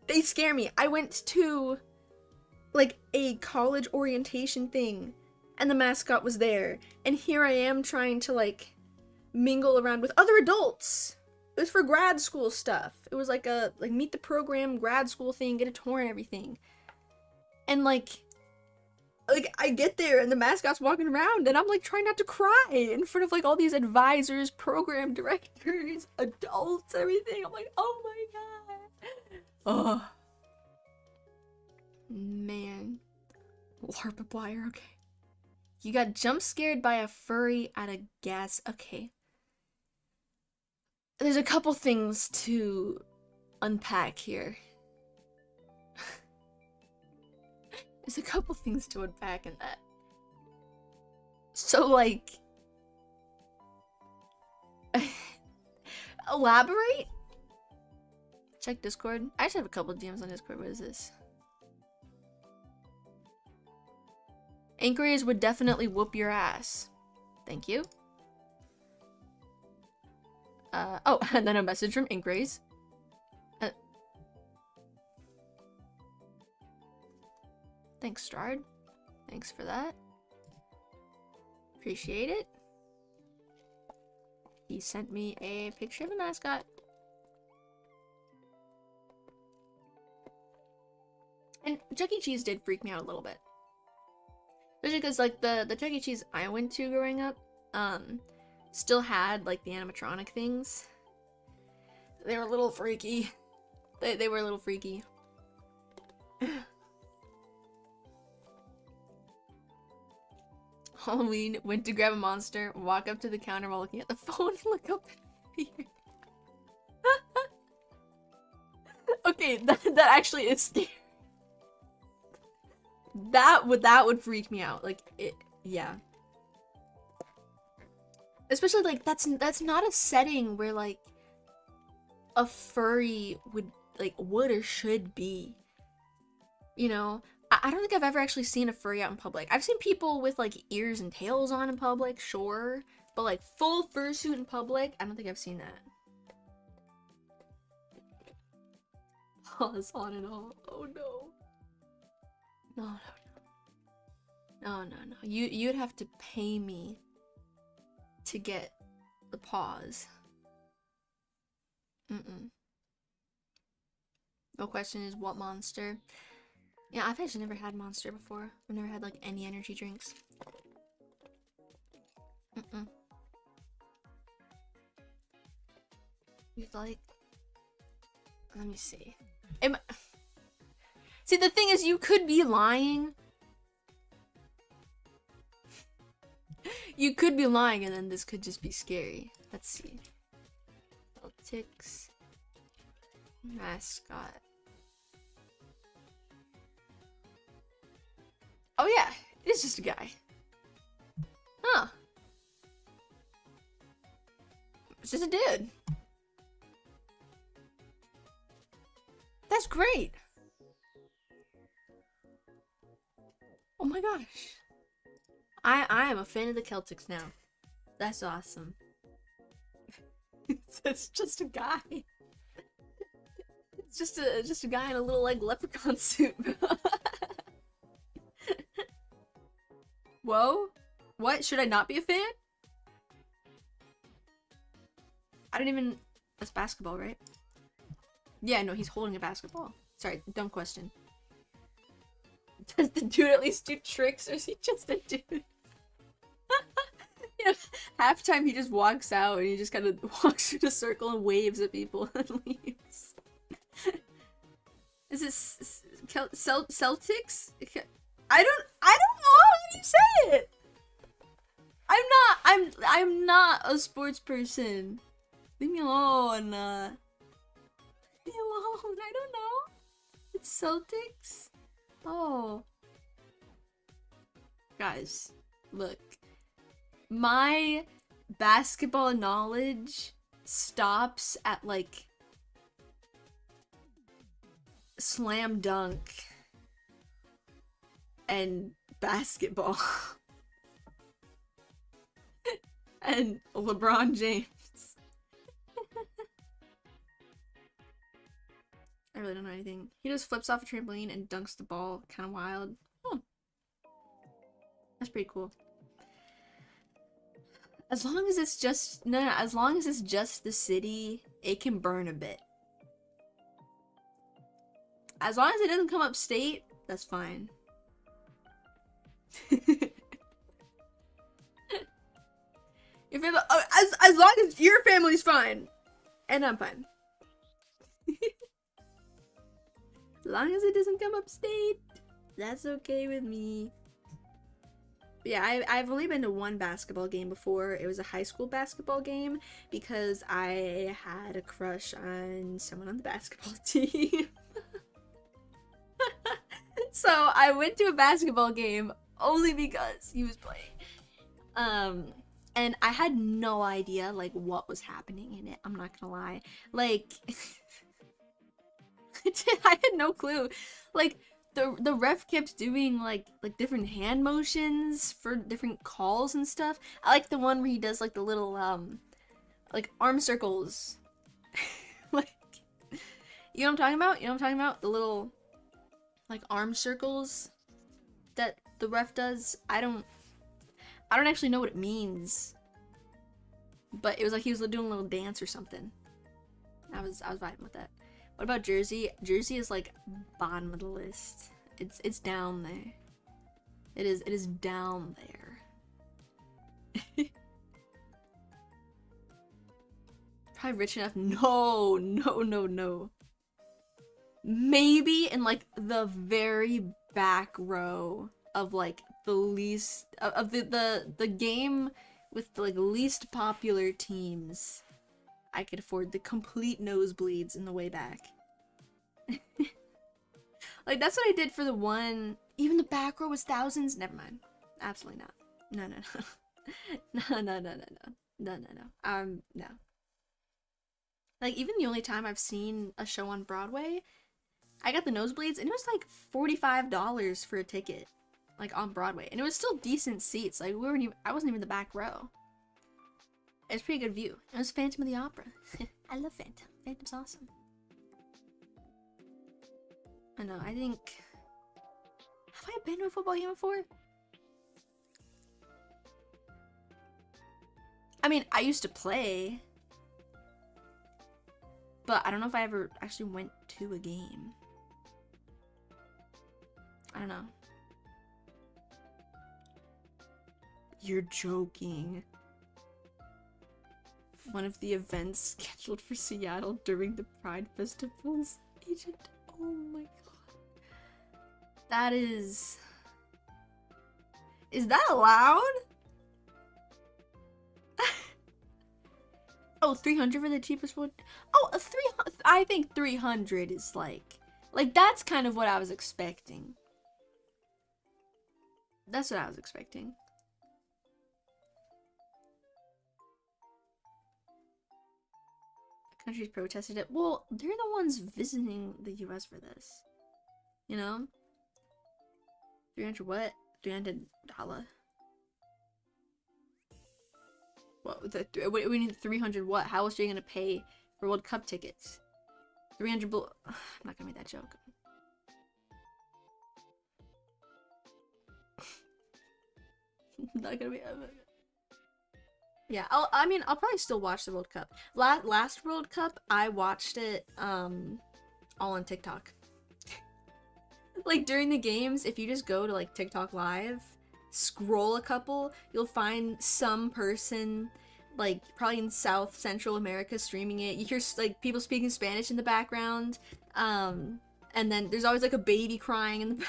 They scare me. I went to like a college orientation thing, and the mascot was there, and here I am trying to like mingle around with other adults. It was for grad school stuff. It was like a meet the program grad school thing, get a tour and everything. And like I get there and the mascot's walking around, and I'm like trying not to cry in front of like all these advisors, program directors, adults, everything. I'm like, oh my god. Oh man. 𝔻𝕀𝕊, okay. You got jump scared by a furry at a gas. Okay. There's a couple things to unpack here. There's a couple things to unpack in that. So, like, elaborate? Check Discord. I actually have a couple of DMs on Discord. What is this? Inquiries would definitely whoop your ass. Thank you. Oh, and then a message from Inquiries. Thanks, Strard. Thanks for that. Appreciate it. He sent me a picture of a mascot. And Chuck E. Cheese did freak me out a little bit. Especially because, like, the Chuck E. Cheese I went to growing up, still had, like, the animatronic things. They were a little freaky. They were a little freaky. Halloween, went to grab a monster, walk up to the counter while looking at the phone, look up in fear. Okay, that actually is scary. That would freak me out. Like, it, yeah. Especially, like, that's not a setting where, like, a furry would or should be. You know? I don't think I've ever actually seen a furry out in public. I've seen people with, like, ears and tails on in public, sure. But, like, full fursuit in public, I don't think I've seen that. Pause on and off. Oh, no. No. You'd have to pay me to get the pause. No question is what monster. Yeah, I've actually never had Monster before. I've never had, like, any energy drinks. You'd like... Let me see. See, the thing is, you could be lying. You could be lying, and then this could just be scary. Let's see. Celtics. Mascot. Oh yeah, it's just a guy. Huh. It's just a dude. That's great. Oh my gosh. I am a fan of the Celtics now. That's awesome. It's just a guy. It's just a guy in a little, like, leprechaun suit. Whoa? What? Should I not be a fan? I don't even... That's basketball, right? Yeah, no, he's holding a basketball. Sorry, dumb question. Does the dude at least do tricks, or is he just a dude? You know, halftime he just walks out and he just kind of walks through the circle and waves at people and leaves. Is this Celtics? I don't know how you say it. I'm not a sports person. Leave me alone. Leave me alone. I don't know. It's Celtics. Oh. Guys, look. My basketball knowledge stops at, like, slam dunk and basketball and LeBron James. I really don't know anything. He just flips off a trampoline and dunks the ball. Kind of wild. Oh. That's pretty cool. As long as it's just... No, as long as it's just the city, it can burn a bit. As long as it doesn't come upstate, that's fine. Your family, as long as your family's fine. And I'm fine. As long as it doesn't come upstate, that's okay with me. But yeah, I've only been to one basketball game before. It was a high school basketball game because I had a crush on someone on the basketball team. So I went to a basketball game only because he was playing. And I had no idea, like, what was happening in it. I'm not gonna lie. Like, I had no clue. Like, the ref kept doing, like different hand motions for different calls and stuff. I like the one where he does, like, the little, like, arm circles. Like, you know what I'm talking about? You know what I'm talking about? The little, like, arm circles that the ref does. I don't actually know what it means. But it was like he was doing a little dance or something. I was vibing with that. What about Jersey? Jersey is like bottom of the list. It's down there. It is down there. Probably rich enough. No, no, no, no. Maybe in like the very back row of like the least of the game with the like least popular teams. I could afford the complete nosebleeds in the way back. Like that's what I did for the one. Even the back row was thousands. Never mind. Absolutely not. No, no, no. No, no, no, no, no. No, no, no. No. Like even the only time I've seen a show on Broadway, I got the nosebleeds and it was like $45 for a ticket, like on Broadway, and it was still decent seats. Like I wasn't even in the back row. It was a pretty good view. It was Phantom of the Opera. I love Phantom. Phantom's awesome. I know. I think. Have I been to a football game before? I mean, I used to play, but I don't know if I ever actually went to a game. I don't know. You're joking. One of the events scheduled for Seattle during the Pride Festival's agent. Oh my god. That is... Is that allowed? Oh, 300 for the cheapest one? Oh, 300. I think 300 is like that's kind of what I was expecting. That's what I was expecting. Countries protested it. Well, they're the ones visiting the US for this. You know? 300 what? $300. What? We need 300 what? How else are you gonna pay for World Cup tickets? 300 I'm not gonna make that joke. Not gonna be... Yeah, I'll probably still watch the World Cup. Last World Cup, I watched it, all on TikTok. Like, during the games, if you just go to, like, TikTok Live, scroll a couple, you'll find some person, like, probably in South Central America streaming it. You hear, like, people speaking Spanish in the background, and then there's always, like, a baby crying in the back.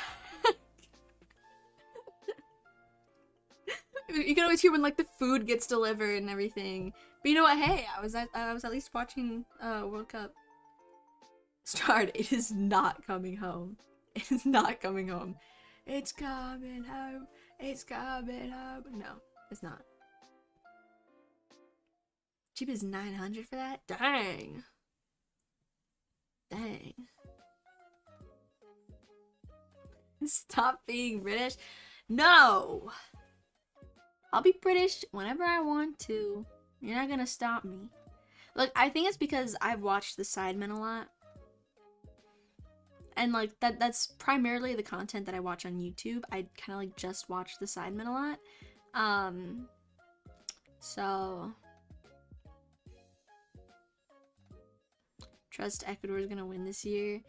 You can always hear when like the food gets delivered and everything. But you know what? Hey, I was at least watching World Cup. Start. It is not coming home. It is not coming home. It's coming home. It's coming home. No, it's not. Cheap is 900 for that. Dang. Dang. Stop being British. No. I'll be British whenever I want to. You're not gonna stop me. Look, I think it's because I've watched the Sidemen a lot. And like that's primarily the content that I watch on YouTube. I kind of like just watch the Sidemen a lot. So trust Ecuador is gonna win this year.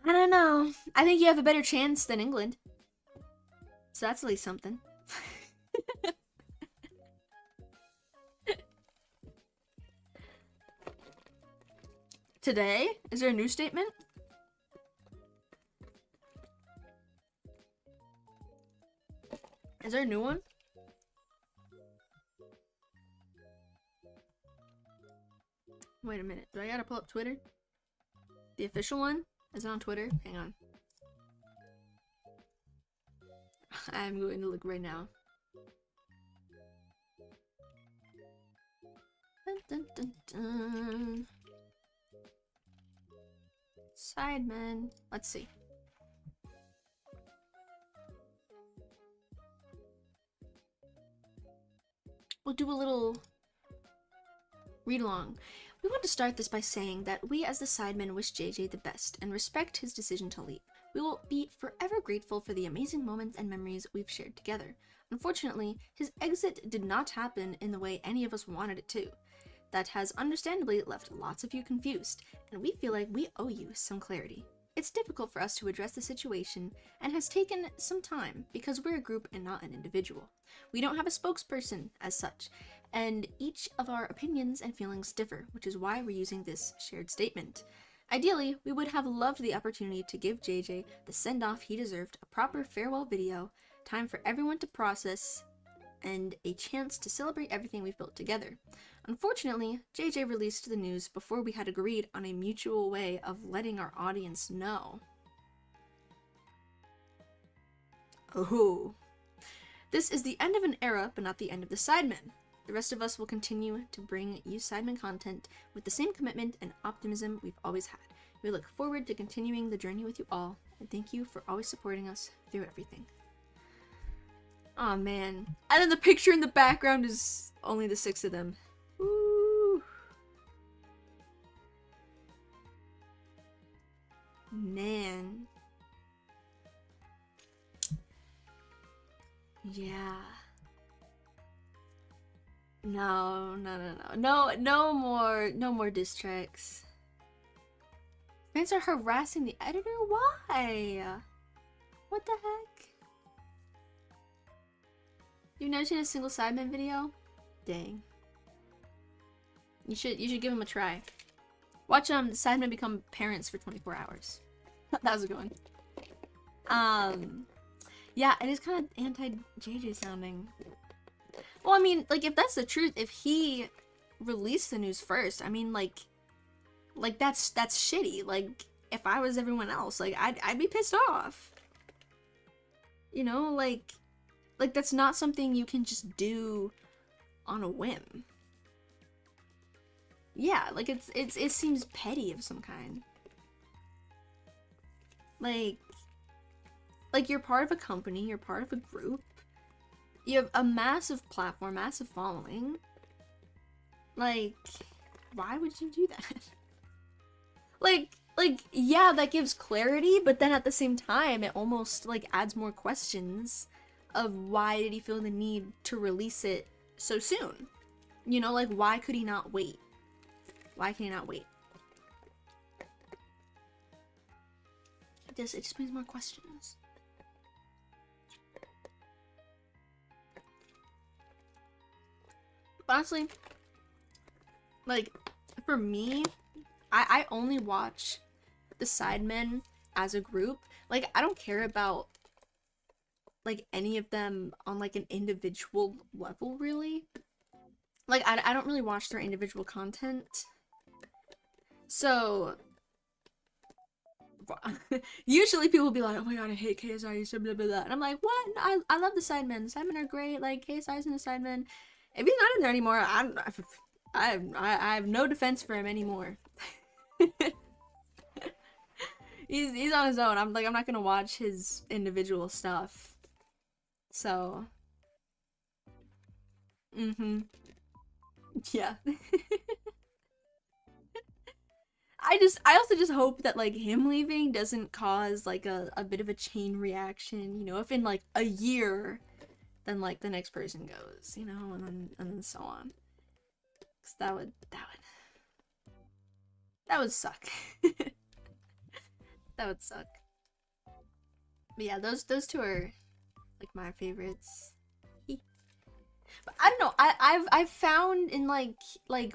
I don't know. I think you have a better chance than England. So that's at least something. Today? Is there a new statement? Is there a new one? Wait a minute. Do I gotta pull up Twitter? The official one? Is it on Twitter? Hang on. I'm going to look right now. Dun, dun, dun, dun. Sidemen. Let's see. We'll do a little read along. We want to start this by saying that we as the Sidemen wish JJ the best and respect his decision to leave. We will be forever grateful for the amazing moments and memories we've shared together. Unfortunately, his exit did not happen in the way any of us wanted it to. That has understandably left lots of you confused, and we feel like we owe you some clarity. It's difficult for us to address the situation, and has taken some time because we're a group and not an individual. We don't have a spokesperson as such, and each of our opinions and feelings differ, which is why we're using this shared statement. Ideally, we would have loved the opportunity to give JJ the send-off he deserved, a proper farewell video, time for everyone to process, and a chance to celebrate everything we've built together. Unfortunately, JJ released the news before we had agreed on a mutual way of letting our audience know. Oh. This is the end of an era, but not the end of the Sidemen. The rest of us will continue to bring you Sidemen content with the same commitment and optimism we've always had. We look forward to continuing the journey with you all, and thank you for always supporting us through everything. Aw, man. And then the picture in the background is only the 6 of them. Ooh. Man. Yeah. No more diss tracks. Fans are harassing the editor? Why? What the heck? You've never seen a single Sidemen video? Dang. You should give them a try. Watch Sidemen become parents for 24 hours. That was a good one. Yeah, it is kind of anti-JJ sounding. Well, I mean, like, if that's the truth, if he released the news first, I mean, like that's shitty. Like, if I was everyone else, like, I'd be pissed off. You know, like that's not something you can just do on a whim. Yeah, like, it seems petty of some kind. Like, you're part of a company, you're part of a group. You have a massive platform, massive following. Like, why would you do that? Like, yeah, that gives clarity, but then at the same time, it almost, like, adds more questions of why did he feel the need to release it so soon? You know, like, why could he not wait? Why can he not wait? It just brings more questions. Honestly, like, for me, I only watch the Sidemen as a group. Like, I don't care about, like, any of them on, like, an individual level, really. Like, I don't really watch their individual content. So, usually people will be like, oh my god, I hate KSI, so blah blah blah. And I'm like, what? I love the Sidemen. The Sidemen are great. Like, KSI's in the Sidemen. If he's not in there anymore, I have no defense for him anymore. he's on his own. I'm not gonna watch his individual stuff. So, yeah. I also just hope that, like, him leaving doesn't cause, like, a bit of a chain reaction, you know, if in, like, a year, then, like, the next person goes, you know, and then so on. 'Cause that would suck. That would suck. But yeah, those two are, like, my favorites. But I don't know, I've found in, like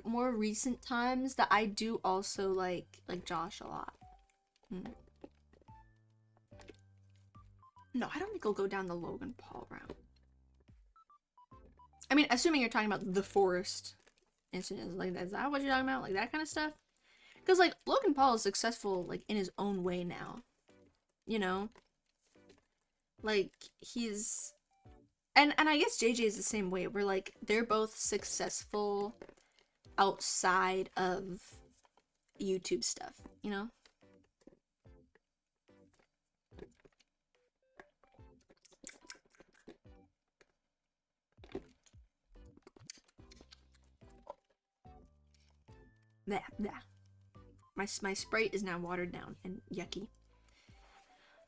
more recent times that I do also like Josh a lot. No, I don't think he'll go down the Logan Paul route. I mean, assuming you're talking about the Forest incident, like, is that what you're talking about? Like, that kind of stuff? Because, like, Logan Paul is successful, like, in his own way now. You know? Like, he's... And I guess JJ is the same way, where, like, they're both successful outside of YouTube stuff, you know? Yeah. My Sprite is now watered down and yucky.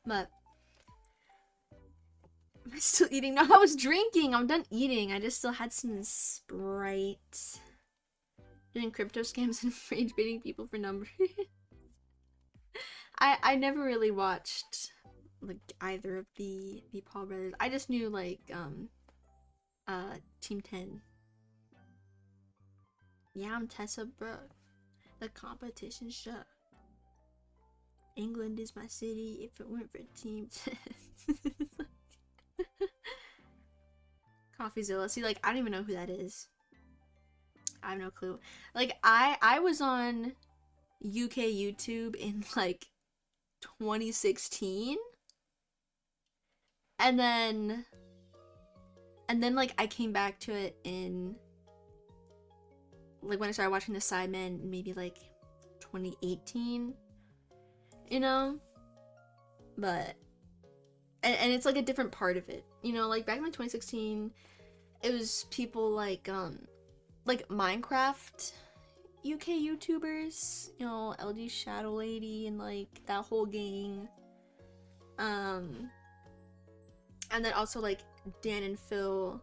But Am I still eating? No, I was drinking. I'm done eating. I just still had some Sprite. Doing crypto scams and rage baiting people for numbers. I never really watched like either of the Paul brothers. I just knew like Team 10. Yeah, I'm Tessa Brooke. The competition show. England is my city if it weren't for Team 10. Coffeezilla. See, like, I don't even know who that is. I have no clue. Like, I was on UK YouTube in, like, 2016. And then, like, I came back to it in, like, when I started watching the Sidemen, maybe, like, 2018. You know? But, and it's, like, a different part of it. You know, like, back in, like, 2016, it was people, like Minecraft UK YouTubers. You know, LG Shadow Lady and, like, that whole gang. And then also, like, Dan and Phil.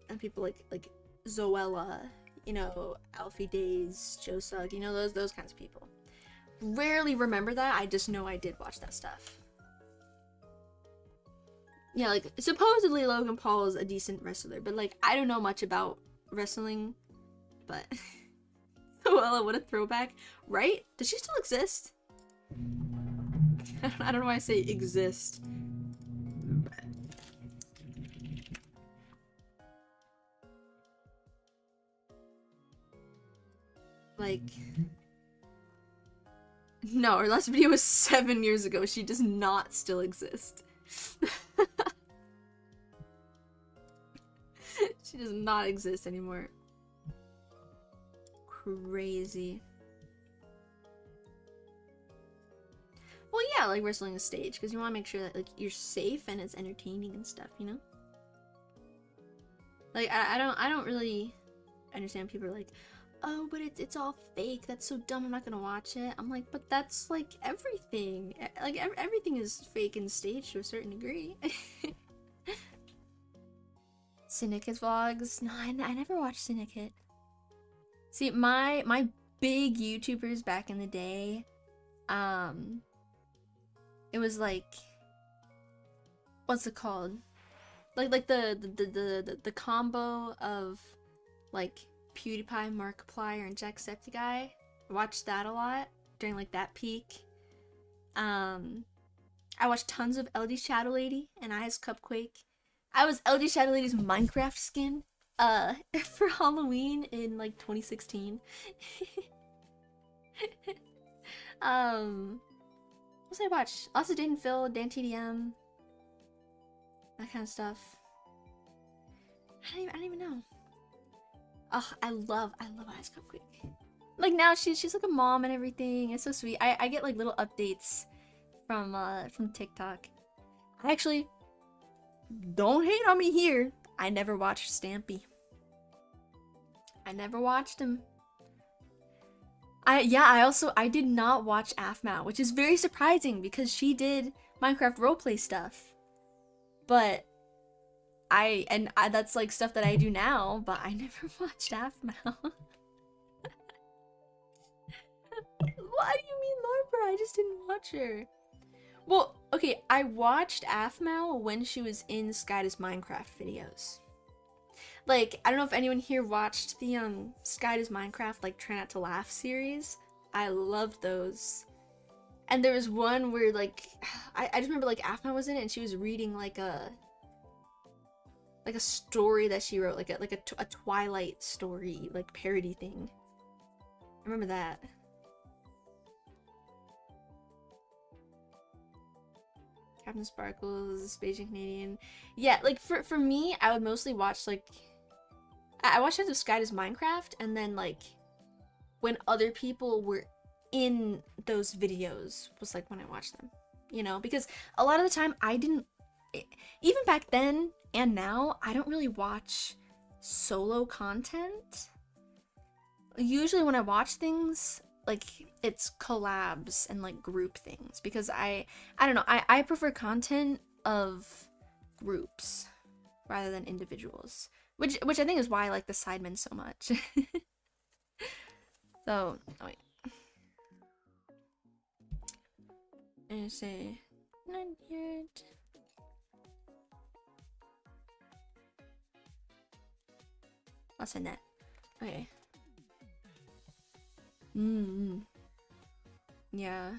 And people like Zoella. You know, Alfie Days, Joe Sugg. You know, those kinds of people. Rarely remember that. I just know I did watch that stuff. Yeah, like, supposedly Logan Paul is a decent wrestler, but, like, I don't know much about wrestling, but... Well, what a throwback. Right? Does she still exist? I don't know why I say exist. But... like... No, her last video was 7 years ago. She does not still exist. She does not exist anymore. Crazy. Well, yeah, like wrestling a stage, because you want to make sure that like you're safe and it's entertaining and stuff, you know? Like I don't really understand people are like, oh, but it's all fake. That's so dumb. I'm not gonna watch it. I'm like, but that's like everything. Like everything is fake and staged to a certain degree. Syndicate vlogs? No, I never watched Syndicate. See, my big YouTubers back in the day, it was like, what's it called? Like the combo of like PewDiePie, Markiplier, and Jacksepticeye. I watched that a lot during like that peak. I watched tons of LD Shadow Lady and Eyes Cupquake. I was LD Shadow Lady's Minecraft skin for Halloween in like 2016. What was I watch? Also Dan Phil, Dan TDM, that kind of stuff. I don't even know. Oh, I love Eyes Cupquake. Like now she's like a mom and everything. It's so sweet. I get like little updates from TikTok. I actually, don't hate on me here, I never watched Stampy. I never watched him. I did not watch 𝔻𝕗, which is very surprising because she did Minecraft roleplay stuff. But that's like stuff that I do now, but I never watched 𝔻𝕗. What do you mean, Larbra? I just didn't watch her. Well, okay, I watched 𝔻𝕗 when she was in Skyda's Minecraft videos. Like, I don't know if anyone here watched the Skyda's Minecraft, like, Try Not to Laugh series. I loved those. And there was one where, like, I just remember, like, 𝔻𝕗 was in it and she was reading, like a story that she wrote, like a Twilight story, like, parody thing. I remember that. Captain Sparkles, Beijing Canadian. Yeah, like, for me, I would mostly watch, like, I watched tons of Skyda's Minecraft, and then, like, when other people were in those videos was, like, when I watched them, you know? Because a lot of the time, I didn't, even back then and now, I don't really watch solo content. Usually when I watch things, like, it's collabs and, like, group things, because I don't know, I prefer content of groups rather than individuals, which I think is why I like the Sidemen so much. So, oh wait. And say, not yet. I'll send that. Okay. Yeah.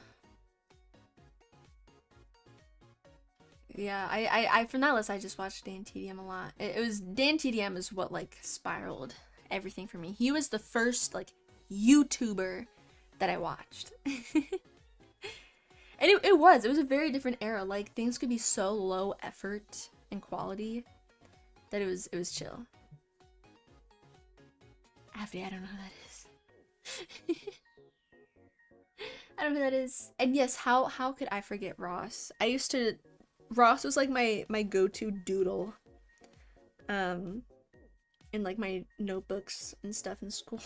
Yeah, I from that list I just watched Dan TDM a lot. It was Dan TDM is what like spiraled everything for me. He was the first like YouTuber that I watched. And it was a very different era. Like things could be so low effort and quality that it was chill. After I don't know who that is. I don't know who that is. And yes, how could I forget Ross? Ross was like my go-to doodle. In like my notebooks and stuff in school.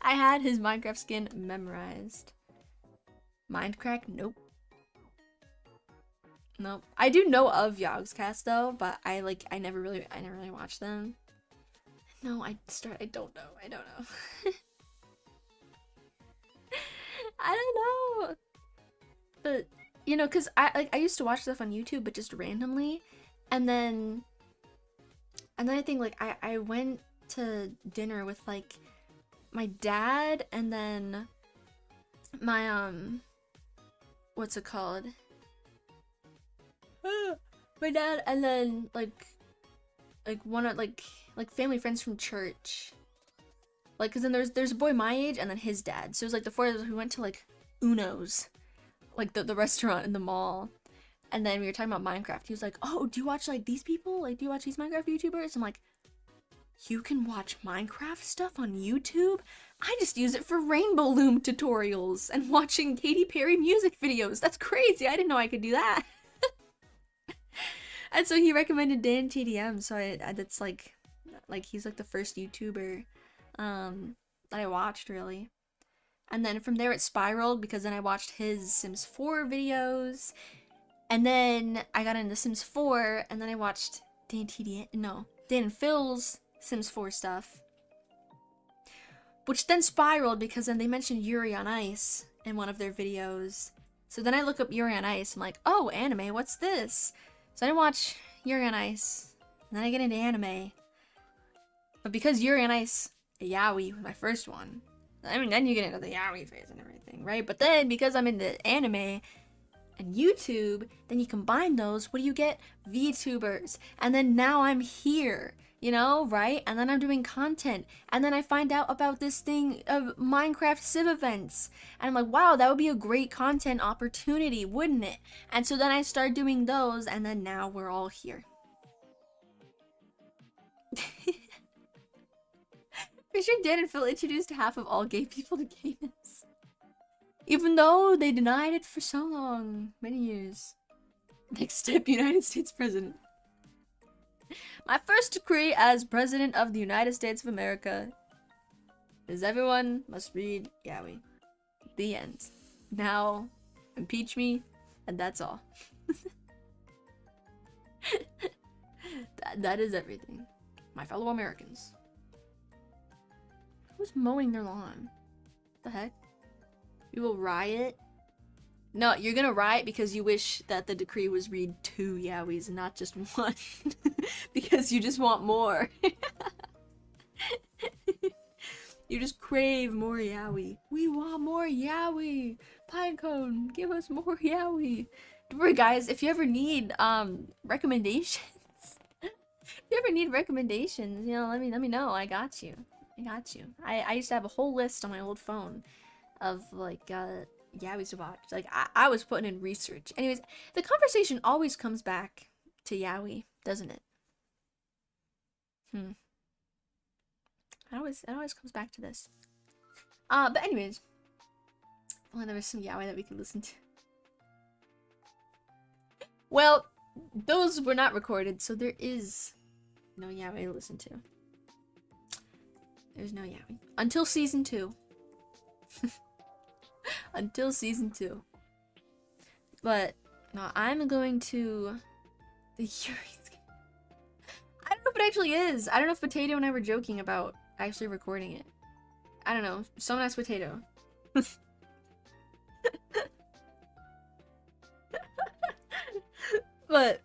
I had his Minecraft skin memorized. Minecraft? Nope. Nope. I do know of 𝕊𝑍𝑐ast though, but I never really watched them. No, I don't know. I don't know. I don't know. But you know, cause I used to watch stuff on YouTube, but just randomly, and then I think like I went to dinner with like my dad and then my what's it called? My dad and then like one of like family friends from church. Like, cause then there's a boy my age and then his dad. So it was like the four of us who went to like Uno's, like the restaurant in the mall. And then we were talking about Minecraft. He was like, "Oh, do you watch like these people? Like, do you watch these Minecraft YouTubers?" I'm like, "You can watch Minecraft stuff on YouTube? I just use it for rainbow loom tutorials and watching Katy Perry music videos. That's crazy. I didn't know I could do that." And so he recommended Dan TDM. So that's like he's like the first YouTuber that I watched really. And then from there it spiraled because then I watched his Sims 4 videos. And then I got into Sims 4 and then I watched Dan and Phil's Sims 4 stuff. Which then spiraled because then they mentioned Yuri on Ice in one of their videos. So then I look up Yuri on Ice. I'm like, "Oh, anime, what's this?" So I watch Yuri on Ice. And then I get into anime. But because Yuri on Ice, yaoi was my first one. I mean, then you get into the yaoi phase and everything, right? But then because I'm into anime and YouTube, then you combine those, what do you get? VTubers. And then now I'm here, you know, right? And then I'm doing content. And then I find out about this thing of Minecraft Civ events. And I'm like, wow, that would be a great content opportunity, wouldn't it? And so then I start doing those, and then now we're all here. For sure Dan and Phil introduced half of all gay people to gayness. Even though they denied it for so long. Many years. Next step, United States President. My first decree as President of the United States of America is everyone must read yaoi. The end. Now, impeach me, and that's all. that is everything. My fellow Americans. Who's mowing their lawn? What the heck? We will riot? No, you're gonna riot because you wish that the decree was read 2 yaois and not just 1. Because you just want more. You just crave more yaoi. We want more yaoi! Pinecone, give us more yaoi! Don't worry guys, if you ever need recommendations, you know, let me know. I got you. I used to have a whole list on my old phone of like yaois to watch. Like I was putting in research. Anyways, the conversation always comes back to yaoi, doesn't it? It always comes back to this. But anyways, well, there was some yaoi that we could listen to. Well, those were not recorded, so there is no yaoi to listen to. There's no yaoi. Until season 2. Until season 2. But, no, I'm going to The Yuri's. I don't know if it actually is. I don't know if Potato and I were joking about actually recording it. I don't know. Someone ask Potato. But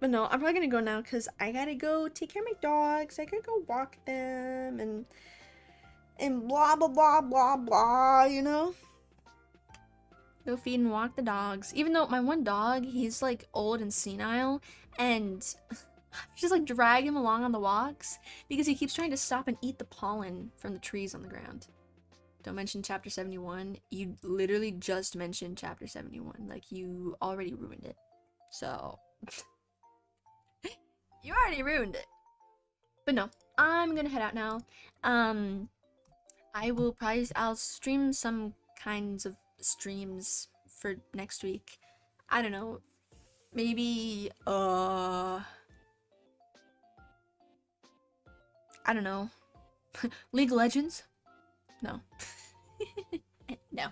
no, I'm probably gonna go now because I gotta go take care of my dogs. I gotta go walk them and blah blah blah blah blah, you know? Go feed and walk the dogs. Even though my one dog, he's like old and senile, and just like drag him along on the walks because he keeps trying to stop and eat the pollen from the trees on the ground. Don't mention chapter 71. You literally just mentioned chapter 71. Like, you already ruined it. So you already ruined it. But no, I'm gonna head out now. I'll stream some kinds of streams for next week. I don't know. Maybe I don't know. League of Legends? No. No.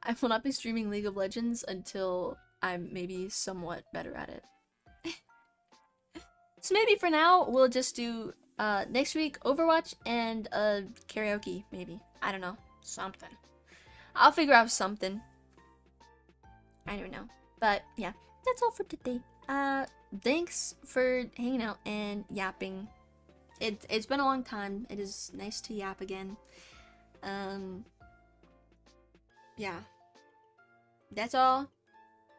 I will not be streaming League of Legends until I'm maybe somewhat better at it. So maybe for now, we'll just do, next week, Overwatch and, karaoke, maybe. I don't know. Something. I'll figure out something. I don't know. But, yeah. That's all for today. Thanks for hanging out and yapping. It's been a long time. It is nice to yap again. Yeah. That's all.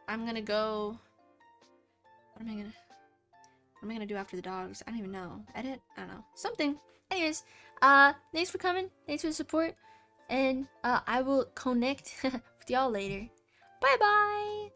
I'm gonna go... What am I gonna do after the dogs? I don't even know. Edit? I don't know. Something. Anyways, thanks for coming. Thanks for the support. And, I will connect with y'all later. Bye-bye!